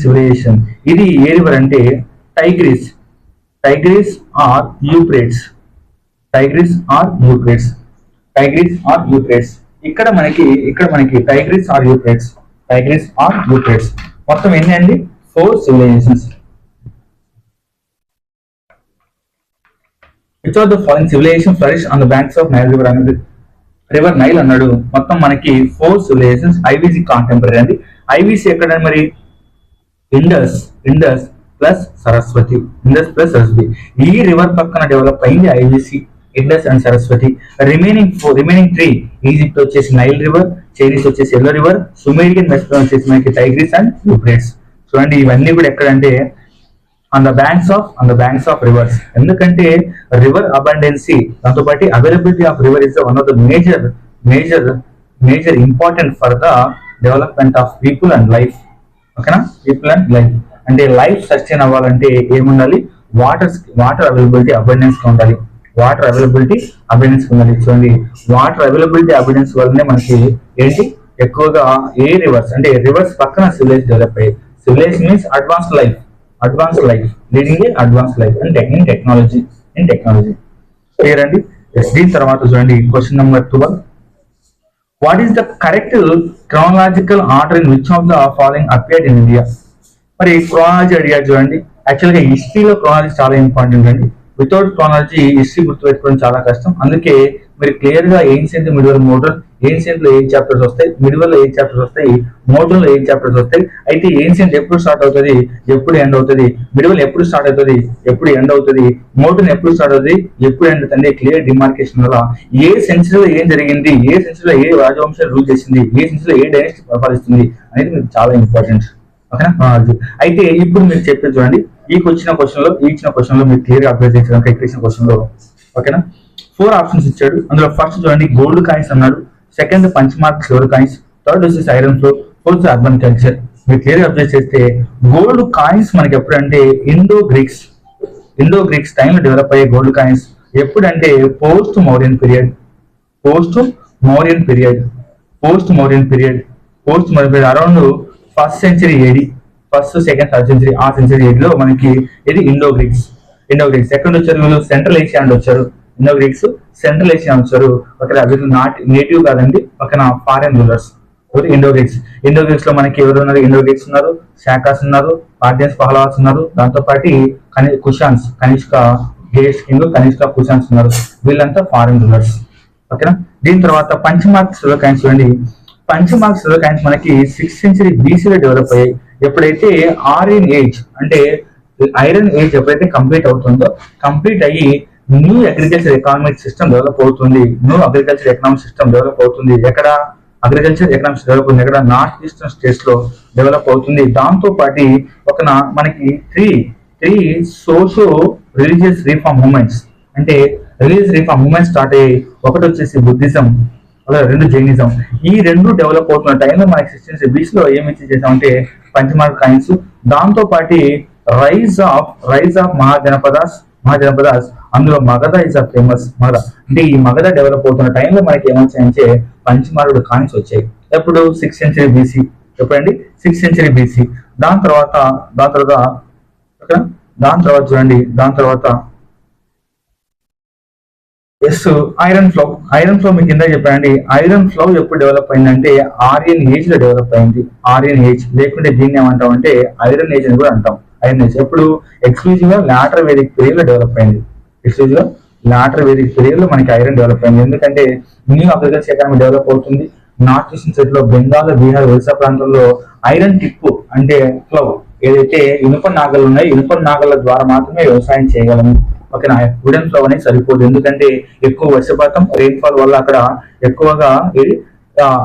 civilization. ఇది ఏ రివర్ అంటే టైగ్రిస్ ఆర్ యూఫ్రేట్స్. ఇక్కడ మనకి టైగ్రిస్ ఆర్ యూఫ్రేట్స్. మొత్తం ఎన్ని అండి? 4 civilizations. Which of the following civilization flourish on the banks of Nile river అనేది రివర్ నైల్ అన్నాడు. మొత్తం మనకి 4 సివిలైజేషన్స్ ఐవీసీ కాంటెంపరీ అండి. ఐవీసీ ఎక్కడ మరి ఇండస్ ప్లస్ సరస్వతి. ఈ రివర్ పక్కన డెవలప్ అయింది IVC, Indus and Saraswati. Remaining 3 Egypt వచ్చేసి నైల్ రివర్, చైనీస్ వచ్చేసి ఎల్లో రివర్, సుమేరియన్ మెసపటోనియన్ వచ్చేసి మనకి టైగ్రిస్ అండ్ యూఫ్రేట్స్. చూడండి ఇవన్నీ కూడా ఎక్కడంటే on the banks of reverse. ఎందుకంటే రివర్ అబండెన్సీ, దాంతో పాటు availability of river is one of the major important for the development of people and life. ఓకేనా, పీపుల్ అండ్ లైఫ్ అంటే లైఫ్ సస్టైన్ అవ్వాలంటే ఏముండాలి? వాటర్ అవైలబిలిటీ అబండెన్స్ గా ఉండాలి. చూడండి వాటర్ అవైలబిలిటీ అబండెన్స్ వల్లనే మనకి ఏంటి ఎక్కువగా ఏ రివర్స్ అంటే రివర్స్ పక్కన సివిలైజ్ డెవలప్ అయ్యాయి. Civilization means advanced life leading a advance life and in technology. Clear అండి. దీని తర్వాత చూడండి question number 12. What is the correct chronological order in which of the following appeared in India? మరి chronology అడిగారు చూడండి. యాక్చువల్గా హిస్టరీలో క్రోనాలజీ చాలా ఇంపార్టెంట్ అండి. వితౌట్ క్రోనాలజీ హిస్టరీ గుర్తుపెట్టుకోవడం చాలా కష్టం. అందుకే మీరు క్లియర్ గా ఏన్షియంట్, మిడివల్, మోడర్న్. ఏన్షియంట్ లో 8 చాప్టర్స్ వస్తాయి, మిడివల్ లో 8 చాప్టర్స్ వస్తాయి, మోడర్న్ లో 8 చాప్టర్స్ వస్తాయి. అయితే ఏన్షియంట్ ఎప్పుడు స్టార్ట్ అవుతుంది, ఎప్పుడు ఎండ్ అవుతుంది, మిడివల్ ఎప్పుడు స్టార్ట్ అవుతుంది, ఎప్పుడు ఎండ్ అవుతుంది, మోడర్న్ ఎప్పుడు స్టార్ట్ అవుతుంది, ఎప్పుడు ఎండ్ అవుతుంది, క్లియర్ డిమార్కేషన్ వల్ల ఏ సెంచరీలో ఏం జరిగింది, ఏ సెంచరీలో ఏ రాజవంశం రూల్ చేసింది, ఏ సెంచరీలో ఏ డైనస్టీ పరిపాలిస్తుంది అనేది మీకు చాలా ఇంపార్టెంట్. ఓకేనా, అయితే ఇప్పుడు మీరు చెప్పేది చూడండి. ఈ ఇచ్చిన క్వశ్చన్ లో మీరు క్లియర్ గా అప్లై చేసారు. ఇచ్చిన క్వశ్చన్ లో ఓకేనా 4 ఆప్షన్స్ ఇచ్చాడు. అందులో ఫస్ట్ చూడండి గోల్డ్ కాయిన్స్ అన్నాడు, సెకండ్ పంచమార్క్ సిల్వర్ కాయిన్స్, థర్డ్ వచ్చేసి iron flow, fourth urban culture. మీరు క్లియర్ గా అబ్జర్వ్ చేస్తే గోల్డ్ కాయిన్స్ మనకి ఎప్పుడంటే ఇండో గ్రీక్స్ టైంలో డెవలప్ అయ్యే గోల్డ్ కాయిన్స్. ఎప్పుడంటే post Mauryan period around first century AD, first second third century, ఆ సెంచరీ ఏడిలో మనకి ఇది ఇండో గ్రీక్స్. ఇండో గ్రీక్స్ ఎక్కడ నుంచి వచ్చారు? వీళ్ళు సెంట్రల్ ఏషియా నుండి వచ్చారు. ఇండో గ్రీక్స్ సెంట్రల్ ఏషియా వచ్చారు. ఓకే, వీళ్ళు నాట్ నేటివ్ కాదండి, పక్కన foreign rulers. Indo Greeks. Indo Greeks లో మనకి ఎవరు ఉన్నారు? ఇండో గ్రీక్స్ ఉన్నారు, శాకాస్ ఉన్నారు, పార్థియన్స్, పహ్లవాస్ ఉన్నారు. దాంతో పాటు కుషాన్స్, కనిష్క, గేట్స్ కింగ్, కనిష్క, కుషాన్స్ ఉన్నారు. వీళ్ళంతా ఫారెన్ రూలర్స్. ఓకేనా. దీని తర్వాత పంచమార్క్ సిల్వర్ కాయిన్స్ చూడండి. పంచమార్క్ సిల్వర్ కాయిన్స్ మనకి 6th century BCలో డెవలప్ అయ్యాయి. ఎప్పుడైతే ఆర్యన్ ఏజ్ అంటే ఐరన్ ఏజ్ ఎప్పుడైతే కంప్లీట్ అవుతుందో, కంప్లీట్ అయ్యి new agriculture economic system develop అవుతుంది. New agriculture economic system develop అవుతుంది. ఎక్కడ అగ్రికల్చర్ ఎకనామిక్స్ డెవలప్ అవుతుంది? ఎక్కడ? నార్త్ ఈస్టర్న్ స్టేట్స్ లో డెవలప్ అవుతుంది. దాంతో పాటు ఒక మనకి three socio religious reform movements, అంటే రిలీజియస్ రిఫార్మ్ మూమెంట్ స్టార్ట్ అయ్యి, ఒకటి వచ్చేసి బుద్ధిజం, రెండు జైనిజం. ఈ రెండు డెవలప్ అవుతున్న టైంలో మనకి 16th century BC లో ఏమి చేసామంటే పంచమార్క్ కాయిన్స్. దాంతో పాటు రైజ్ ఆఫ్ మహాజనపదాస్, అందులో Magadha is a famous. Magadha అంటే ఈ మగధ డెవలప్ అవుతున్న టైంలో మనకి ఏమొచ్చాయంటే పంచమార్కుడు కాయిన్స్ వచ్చాయి. ఎప్పుడు? 6th century BC. ఎప్పుడండి? 6th century BC. దాని తర్వాత చూడండి, దాని తర్వాత ఐరన్ ఫ్లో మీకు కింద చెప్పండి. ఐరన్ ఫ్లో ఎప్పుడు డెవలప్ అయిందంటే ఆర్యన్ ఏజ్ లో డెవలప్ అయింది. ఆర్యన్ ఏజ్, లేకుంటే దీన్ని ఏమంటాం అంటే ఐరన్ ఏజ్ అని కూడా అంటాం. ఐరన్ ఏజ్ ఎప్పుడు? ఎక్స్క్లూజివ్ గా లాటర్ వేదిక్ పీరియడ్ లో డెవలప్ అయింది. ఎక్స్క్లూజివ్ గా లాటర్ వేదిక్ పీరియడ్ లో మనకి ఐరన్ డెవలప్ అయింది. ఎందుకంటే న్యూ అగ్రికల్చర్ ఎకానమీ డెవలప్ అవుతుంది. నార్త్ ఈస్టర్న్ సైడ్ లో బెంగాల్, బీహార్, ఒరిస్సా ప్రాంతంలో ఐరన్ టిప్ అంటే ఫ్లో, ఏదైతే ఇనుప నాగలు ఉన్నాయి, ఇనుప నాగల ద్వారా మాత్రమే వ్యవసాయం చేయగలము. ఓకేనా. వుడెన్ ఫ్లో అనేది సరిపోదు, ఎందుకంటే ఎక్కువ వర్షపాతం, రెయిన్ఫాల్ వల్ల అక్కడ ఎక్కువగా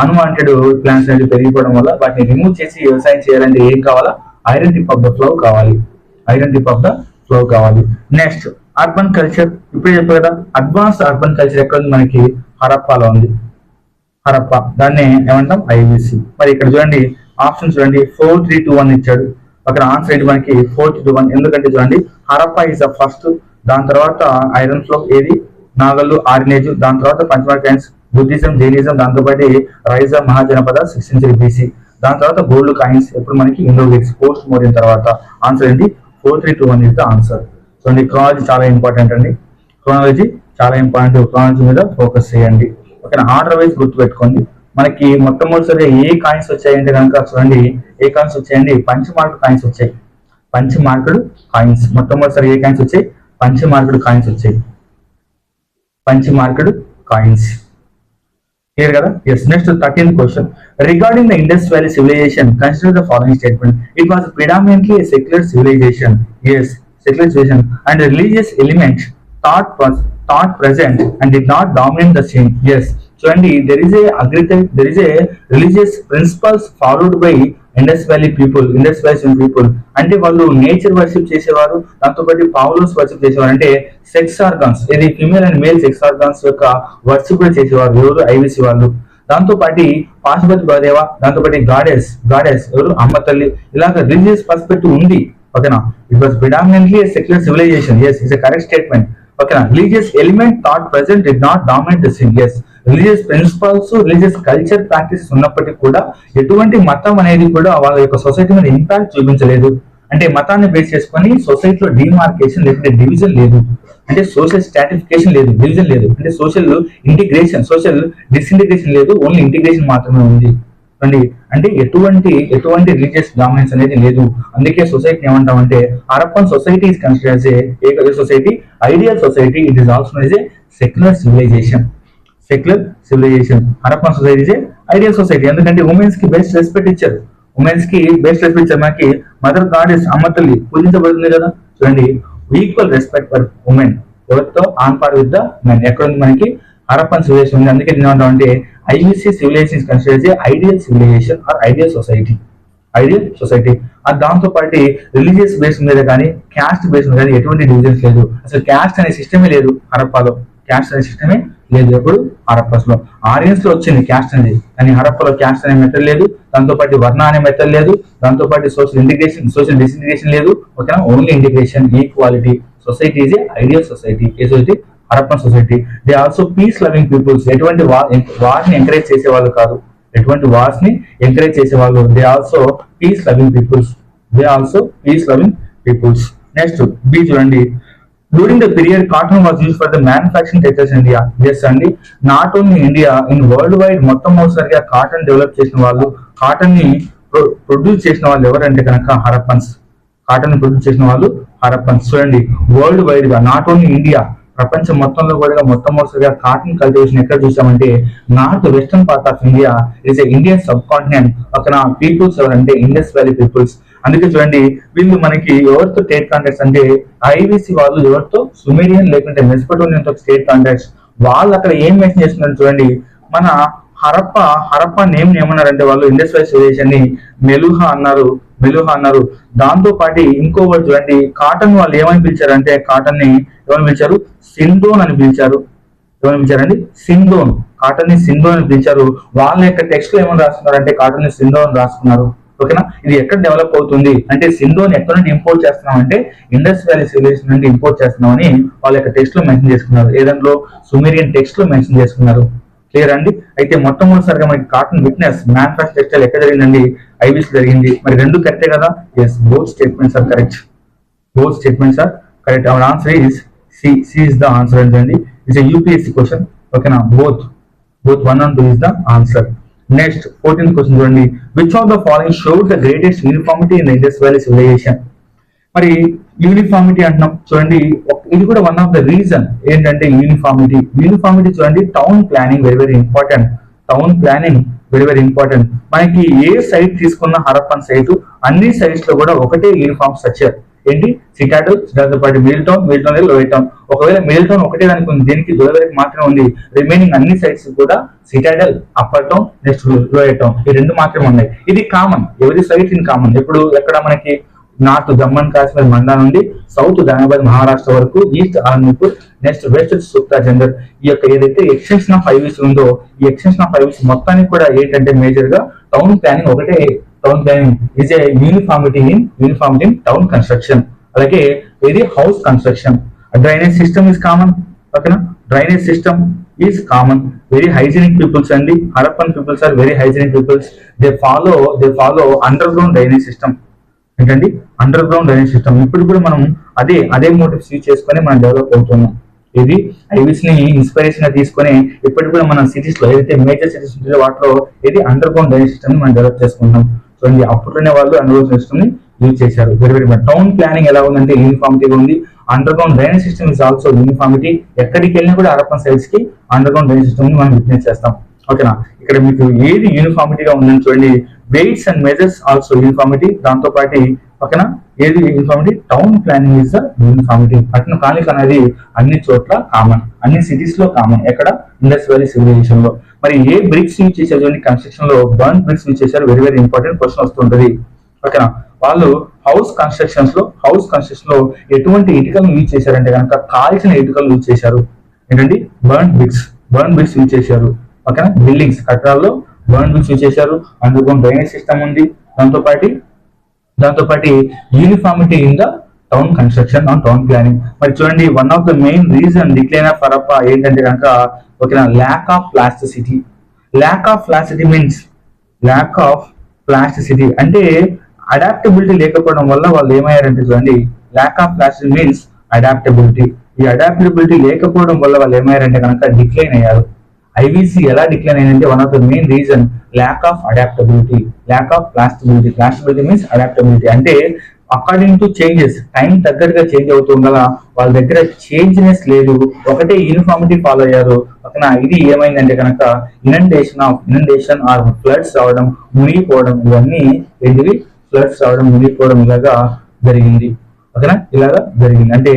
అన్వాంటెడ్ ప్లాంట్స్ అనేది పెరిగిపోవడం వల్ల వాటిని రిమూవ్ చేసి వ్యవసాయం చేయాలంటే ఏం కావాలా? Iron tip of the plough కావాలి. Iron tip of the plough కావాలి. Next urban culture. ఇప్పుడు చెప్పారు కదా, అడ్వాన్స్ అర్బన్ కల్చర్ ఎక్కడ ఉంది? మనకి హరప్పాలో ఉంది. హరప్ప, దాన్ని ఏమంటాం? ఐబిసి. మరి ఇక్కడ చూడండి ఆప్షన్ చూడండి, 4, 3, 2, 1 ఇచ్చాడు. అక్కడ ఆన్సర్ ఏంటి మనకి? 4, 3, 2, 1. ఎందుకంటే చూడండి హరప్ప ఇస్ ద ఫస్ట్, దాని తర్వాత ఐరన్ ఫ్లో ఏది? నాగళ్ళు, ఆర్నేజ్, దాని తర్వాత పంచమార్క్ కాయిన్స్, బుద్ధిజం, జైనిజం, దాంతో పాటు rise of Mahajanapada 6th century BC. దాని తర్వాత గోల్డ్ కాయిన్స్ ఎప్పుడు? మనకి ఇండో గ్రీక్స్, పోస్ట్ మోరియన్ తర్వాత. ఆన్సర్ ఏంటి? 4, 3, 2, 1 ఇస్ ద ఆన్సర్. సో క్రాలజీ చాలా ఇంపార్టెంట్ అండి. క్రాలజీ చాలా ఇంపార్టెంట్. క్రాలజీ మీద ఫోకస్ చేయండి. ఓకేనా. ఆర్డర్ వైజ్ గుర్తుపెట్టుకోండి. మనకి మొట్టమొదటిసారి ఏ కాయిన్స్ వచ్చాయంటే కనుక చూడండి, ఏ కాయిన్స్ వచ్చాయండి? పంచమార్క్ కాయిన్స్ వచ్చాయి. పంచమార్కుడు కాయిన్స్ మొట్టమొదటిసారి ఏ కాయిన్స్ వచ్చాయి? పంచమార్కుడు కాయిన్స్ వచ్చాయి. Punch marked coins. క్లియర్ కదా? Yes. Next 13th question. Regarding the Indus valley civilization, consider the following statement. It was predominantly a secular civilization. Yes, secular civilization, and religious elements thought present and did not dominate the scene. Yes. చూడండి, there is a religious principles followed by Indus valley people. అంటే వాళ్ళు nature worship చేసేవారు, దాంతో పాటు పావులోస్ worship చేసేవారు. అంటే sex organs, ఇది female and male sex organs యొక్క వర్షిప్ కూడా చేసేవారు ఎవరు? ఐవిసి వాళ్ళు. దాంతో పాటు పాశుపతి బదేవ, దాంతో పాటు గాడెస్ ఎవరు? అమ్మ తల్లి. ఇలాగ రిలీజియస్ పర్స్పెక్టివ్ ఉంది. ఓకేనా. It was predominantly secular civilisation. Yes, it's a correct statement. ఓకేనా. Religious element thought present did not dominate the scene. Yes, religious principles, religious culture practices ఉన్నప్పటికీ కూడా ఎటువంటి మతం అనేది కూడా వాళ్ళ యొక్క సొసైటీ మీద ఇంపాక్ట్ చూపించలేదు. అంటే మతాన్ని బేస్ చేసుకొని సొసైటీలో డిమార్కేషన్ లేకపోతే డివిజన్ లేదు. అంటే సోషల్ స్ట్రాటిఫికేషన్ లేదు, డివిజన్ లేదు. అంటే సోషల్ ఇంటిగ్రేషన్, సోషల్ డిస్ఇంటిగ్రేషన్ లేదు, ఓన్లీ ఇంటిగ్రేషన్ మాత్రమే ఉంది. అంటే ఎటువంటి రిలీజియస్ డామినెన్స్ అనేది లేదు. అందుకే సొసైటీ ఏమంటామంటే Harappan society is considered a society? Ideal society. It is also a secular civilization. Harappan society is a ideal society. ఎందుకంటే ఉమెన్స్ కి బెస్ట్ రెస్పెక్ట్ ఇచ్చారు. మనకి మదర్ గాడెస్, అమ్మ తల్లి పూజించబడుతుంది కదా. చూడండి, ఈక్వల్ రెస్పెక్ట్ ఫర్ ఉమెన్. ఎవరితో? On par with the men. ఎక్కడ ఉంది? మనకి హరప్పన్ సివిలైజేషన్ ఉంది. అందుకే ఏమంటాం అంటే IVC civilization considered a ideal civilization or ideal society. దాంతో పాటు రిలీజియస్ బేస్ మీద కానీ క్యాస్ట్ బేస్ మీద కానీ ఎటువంటి డివిజన్స్ లేదు. అసలు క్యాస్ట్ అనే సిస్టమే లేదు హరప్పాలో. క్యాస్ట్ అనే సిస్టమే లేదు ఎప్పుడు? హరప్పస్ లో. ఆరియన్స్ లో వచ్చింది క్యాస్ట్ అనేది, కానీ హరప్పలో క్యాస్ట్ అనే మెథడ్ లేదు. దాంతో పాటు వర్ణ అనే మెథడ్ లేదు. దాంతో పాటు సోషల్ డిస్ఇంటిగ్రేషన్ లేదు. ఓకేనా. Only integration, equality. Society is a ideal society. ఏ society? Harappan society. They also peace loving peoples. ఎటువంటి వార్ని ఎంకరేజ్ చేసేవాళ్ళు కాదు. They also peace loving peoples. Next B చూడండి. During the period, cotton was used for the manufacturing textiles in India. Yes అండి, not only India, in world wide మొట్టమొదటిసారిగా cotton develop చేసిన వాళ్ళు, cotton ని ప్రొడ్యూస్ చేసిన వాళ్ళు ఎవరంటే కనుక హరప్పన్స్. కాటన్ ప్రొడ్యూస్ చేసిన వాళ్ళు హరప్పన్స్. చూడండి, వరల్డ్ వైడ్ గా, నాట్ ఓన్లీ ఇండియా, ప్రపంచం మొత్తంలో కూడా మొట్టమొదటిసారిగా కాటన్ కల్టివేషన్ ఎక్కడ చూసామంటే north western part of India. It's Indian sub continent. అక్కడ పీపుల్స్ ఎవరంటే ఇండస్ వ్యాలీ పీపుల్స్. అందుకే చూడండి, వీళ్ళు మనకి ఎవరితో స్టేట్ కాంటాక్ట్స్ అంటే ఐవిసి వాళ్ళు ఎవరితో, సుమేరియన్ లేకుంటే మెస్పటోనియన్ తో స్టేట్ కాంటాక్ట్స్. వాళ్ళు అక్కడ ఏం మెన్షన్ చేస్తున్నారు చూడండి, మన హరప్ప నేమ్ ఏమన్నారంటే వాళ్ళు ఇండస్ వ్యాలీ సివిలైజేషన్ ని మెలుహా అన్నారు. దాంతో పాటు ఇంకో వర్డ్ చూడండి, కాటన్ వాళ్ళు ఏమని పిలిచారు అంటే, కాటన్ ని ఏమని పిలిచారు, సింధోన్ అని పిలిచారు. ఏమని పిలిచారండి, సింధోన్. కాటన్ ని సింధోన్ అని పిలిచారు. వాళ్ళ యొక్క టెక్స్ట్ లో ఏమని రాసుకున్నారంటే కాటన్ ని సింధోన్ రాసుకున్నారు. ఓకేనా, ఇది ఎక్కడ డెవలప్ అవుతుంది అంటే సింధోన్ ఎక్కడ నుండి ఇంపోర్ట్ చేస్తున్నాం అంటే ఇండస్ వ్యాలీ సివిలైజేషన్ నుండి ఇంపోర్ట్ చేస్తున్నాం అని వాళ్ళ యొక్క టెక్స్ట్ లో మెన్షన్ చేసుకున్నారు. ఏదంట్లో, సుమేరియన్ టెక్స్ట్ లో మెన్షన్ చేసుకున్నారు. క్లియర్ అండి. అయితే మొట్టమొదటిసారిగా మనకి కాటన్ విట్నెస్ మ్యానుఫాక్చర్ టెక్స్టైల్ ఎక్కడ జరిగిందండి, ఐవిస్ జరిగింది. మరి రెండు కరెక్టే కదా? Yes, both statements are correct. Our answer is C. Is the answer అండి. It's UPSC question. ఓకేనా, both 1 and 2 is the answer. Next, 14th question చూడండి, which of the following shows the greatest uniformity in the Indus Valley civilization? మరి uniformity అంటున్నాం చూడండి, ఇది కూడా one of the reason ఏంటంటే uniformity చూడండి, టౌన్ ప్లానింగ్ వెరీ ఇంపార్టెంట్. మనకి ఏ site తీసుకున్న హరప్పన్ సైట్, అన్ని సైట్స్ లో కూడా ఒకటే యూనిఫామ్ స్ట్రక్చర్. ఏంటి, సిటాడల్, సిటాడల్తో పాటు మిడిల్ టౌన్, లోయర్ టౌన్. ఒకవేళ మిడిల్ టౌన్ ఒకటే దానికి ఉంది, దీనికి దూరవరకు మాత్రమే ఉంది. రిమైనింగ్ అన్ని సైట్స్ కూడా Citadel, upper town, next lower town, ఈ రెండు మాత్రమే ఉన్నాయి. ఇది కామన్, ఎవరి సైట్ ఇన్ కామన్. ఇప్పుడు ఎక్కడ మనకి నార్త్ జమ్మూ అండ్ కాశ్మీర్ మండా నుండి సౌత్ దానాబాద్ మహారాష్ట్ర వరకు, ఈస్ట్ ఆర్మీపూర్, నెక్స్ట్ వెస్ట్ సుక్తా జందర్. ఈ యొక్క ఏదైతే ఎక్స్టెన్షన్ ఆఫ్ హైవేస్ ఉందో, ఈ ఎక్స్టెన్షన్ ఆఫ్ హైవేస్ మొత్తానికి కూడా ఏంటంటే మేజర్ గా టౌన్ ప్లానింగ్ ఒకటే. Town planning is a uniformity in town construction. అలాగే ఇది house construction. Drainage system is common. ఓకేనా, drainage system is common. Very hygienic peoples అండి. Harappan peoples are very hygienic peoples. They follow underground drainage system. ఏంటండి, underground drainage system. ఇప్పుడు కూడా మనం అదే motifs use చేసుకొని మనం develop అవుతున్నాం. ఇది ఐవిస్ ని ఇన్స్పిరేషన్ గా తీసుకొని ఇప్పటికి కూడా మన సిటీస్ లో ఏదైతే మేజర్ సిటీస్ ఉంటాయో వాటిలో ఇది అండర్ గ్రౌండ్ డ్రైనేజ్ సిస్టమ్ ని మనం డెవలప్ చేసుకుంటాం. చూడండి, అప్పట్లోనే వాళ్ళు అండర్ గ్రౌండ్ సిస్టమ్ ని యూజ్ చేశారు. వెరీ టౌన్ ప్లానింగ్ ఎలా ఉందంటే యూనిఫార్మిటీగా ఉంది. Under ground drainage system is also uniformity. ఎక్కడికి వెళ్ళినా కూడా హరప్పన్ సైట్స్ కి అండర్ గ్రౌండ్ డ్రైనేజ్ సిస్టమ్ ని మనం విట్నెస్ చేస్తాం. ఓకేనా, ఇక్కడ మీకు ఏది యూనిఫార్మిటీగా ఉందని చూడండి, weights and measures also uniformity. దాంతో పాటు ఓకేనా, ఏది uniformity, town planning is the uniformity. పట్టణ ప్రణాళిక అనేది అన్ని చోట్ల కామన్, అన్ని సిటీస్ లో కామన్. ఎక్కడ, ఇండస్ వ్యాలీ సివిలైజేషన్ లో. మరి ఏ బ్రిక్స్ యూజ్ చేశారు కన్స్ట్రక్షన్ లో, బర్న్ బ్రిక్స్ యూజ్ చేశారు. వెరీ ఇంపార్టెంట్ క్వశ్చన్ వస్తుంటది. ఓకేనా, వాళ్ళు హౌస్ కన్స్ట్రక్షన్ లో ఎటువంటి ఇటుకలు యూజ్ చేశారంటే కనుక కాల్చిన ఇటుకలు యూజ్ చేశారు. ఏంటండి, బర్న్ బ్రిక్స్ యూజ్ చేశారు. ఓకేనా, బిల్డింగ్స్, కట్టడాల్లో బర్న్ బ్రిక్స్ యూజ్ చేశారు. అందుకు డ్రైనేజ్ సిస్టమ్ ఉంది. దాంతో పాటు uniformity in the town construction on town planning. మరి చూడండి, one of the main reason decline of Harappa ఏంటంటే కనుక ఓకేనా, ల్యాక్ ఆఫ్ ప్లాస్టిసిటీ అంటే అడాప్టబిలిటీ లేకపోవడం వల్ల వాళ్ళు ఏమయ్యారంటే చూడండి, lack of plasticity means adaptability. ఈ అడాప్టబిలిటీ లేకపోవడం వల్ల వాళ్ళు ఏమయ్యారంటే కనుక డిక్లైన్ అయ్యారు. ఐవిసి ఎలా డిక్లైన్ అయిందంటే one of the main reason lack of adaptability, lack of plasticity means adaptability. అంటే అకార్డింగ్ టు చేంజెస్, టైం తగ్గట్టుగా చేంజ్ అవుతుంది కదా, వాళ్ళ దగ్గర చేంజ్నెస్ లేదు, ఒకటే యూనిఫార్మిటీ ఫాలో అయ్యారు. ఓకేనా, ఇది ఏమైందంటే కనుక ఇనండేషన్ ఆర్ ఫ్లడ్స్ రావడం, మునిగిపోవడం, ఇవన్నీ ఏంటివి, ఫ్లడ్స్ రావడం, మునిగిపోవడం ఇలాగా జరిగింది. ఓకేనా, ఇలాగా జరిగింది. అంటే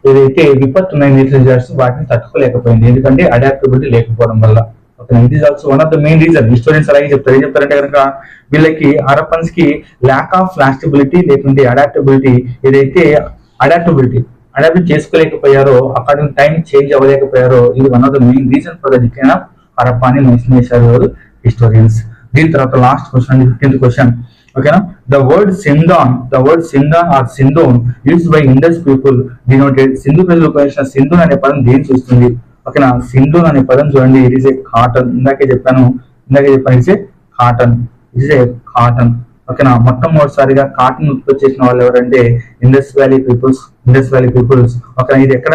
ఏదైతే విపత్తు ఉన్నాయి నేచురల్ డిజాస్టర్స్ వాటిని తట్టుకోలేకపోయింది, ఎందుకంటే అడాప్టబిలిటీ లేకపోవడం వల్ల. Okay, it is also one of the main reason. Historians అలాగే చెప్తారు. ఏం చెప్తారంటే కనుక వీళ్ళకి హరప్పన్స్ కి ల్యాక్ ఆఫ్ ప్లాస్టిబిలిటీ లేకుంటే అడాప్టబిలిటీ, ఏదైతే అడాప్ట్ చేసుకోలేకపోయారో, అకార్డింగ్ టైం చేంజ్ అవ్వలేకపోయారో, ఇది one of the main reason for the decline of Harappa అని మెన్షన్ చేశారు హిస్టోరియన్స్. దీని తర్వాత లాస్ట్ క్వశ్చన్, 15th క్వశ్చన్. ఓకేనా, the word Sindhan or Sindhon used by Indus people denoted. Sindhu ప్రజలు ఉపయోగించిన సింధూన్ అనే పదం దేని చూస్తుంది? ఓకేనా, సింధూన్ అనే పదం చూడండి, ఇట్ ఈస్ ఏ కాటన్. ఇందాకే చెప్పాను ఇట్స్ ఏ కాటన్. ఓకేనా. మొట్టమొదటిసారిగా కాటన్ ఉత్పత్తి చేసిన వాళ్ళు ఎవరంటే ఇండస్ వ్యాలీ పీపుల్స్. ఓకేనా. ఇది ఎక్కడ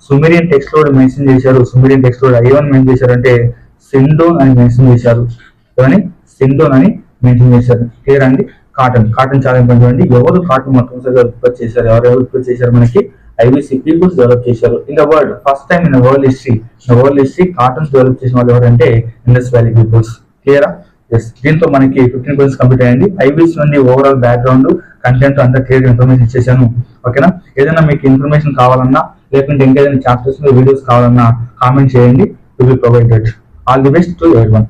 సుమేరియన్ టెక్స్ట్ లో మెన్షన్ చేశారు. సుమేరియన్ టెక్స్ట్ లో ఏమని మెన్షన్ చేశారంటే సిండోన్ అని మెన్షన్ చేశారు. సిండోన్ అని మెన్షన్ చేశారు. క్లియర్ అండి. కాటన్ చాలా ఇంపార్టెంట్ అండి. ఎవరు కాటన్ మొట్టమొదటిసారిగా ఉత్పత్తి చేశారు? ఎవరెవరు ఉత్పత్తి చేశారు? మనకి ఐబీసీ పీపుల్స్ డెవలప్ చేశారు. In the world first time in world history cottons develop చేసిన వాళ్ళు ఎవరంటే ఇండస్ వ్యాలీ పీపుల్స్. క్లియరా? ఎస్. దీంతో మనకి 15 కంప్లీట్ అయ్యింది. ఐబీసీ నుండి ఓవరాల్ బ్యాక్గ్రౌండ్ కంటెంట్ అంతా క్లియర్ ఇన్ఫర్మేషన్ ఇచ్చేసాను. ఓకేనా. ఏదైనా మీకు ఇన్ఫర్మేషన్ కావాలన్నా లేకుంటే ఇంకేదైనా చాప్టర్స్ వీడియోస్ కావాలన్నా కామెంట్ చేయండి. Will be provided. All the best to everyone.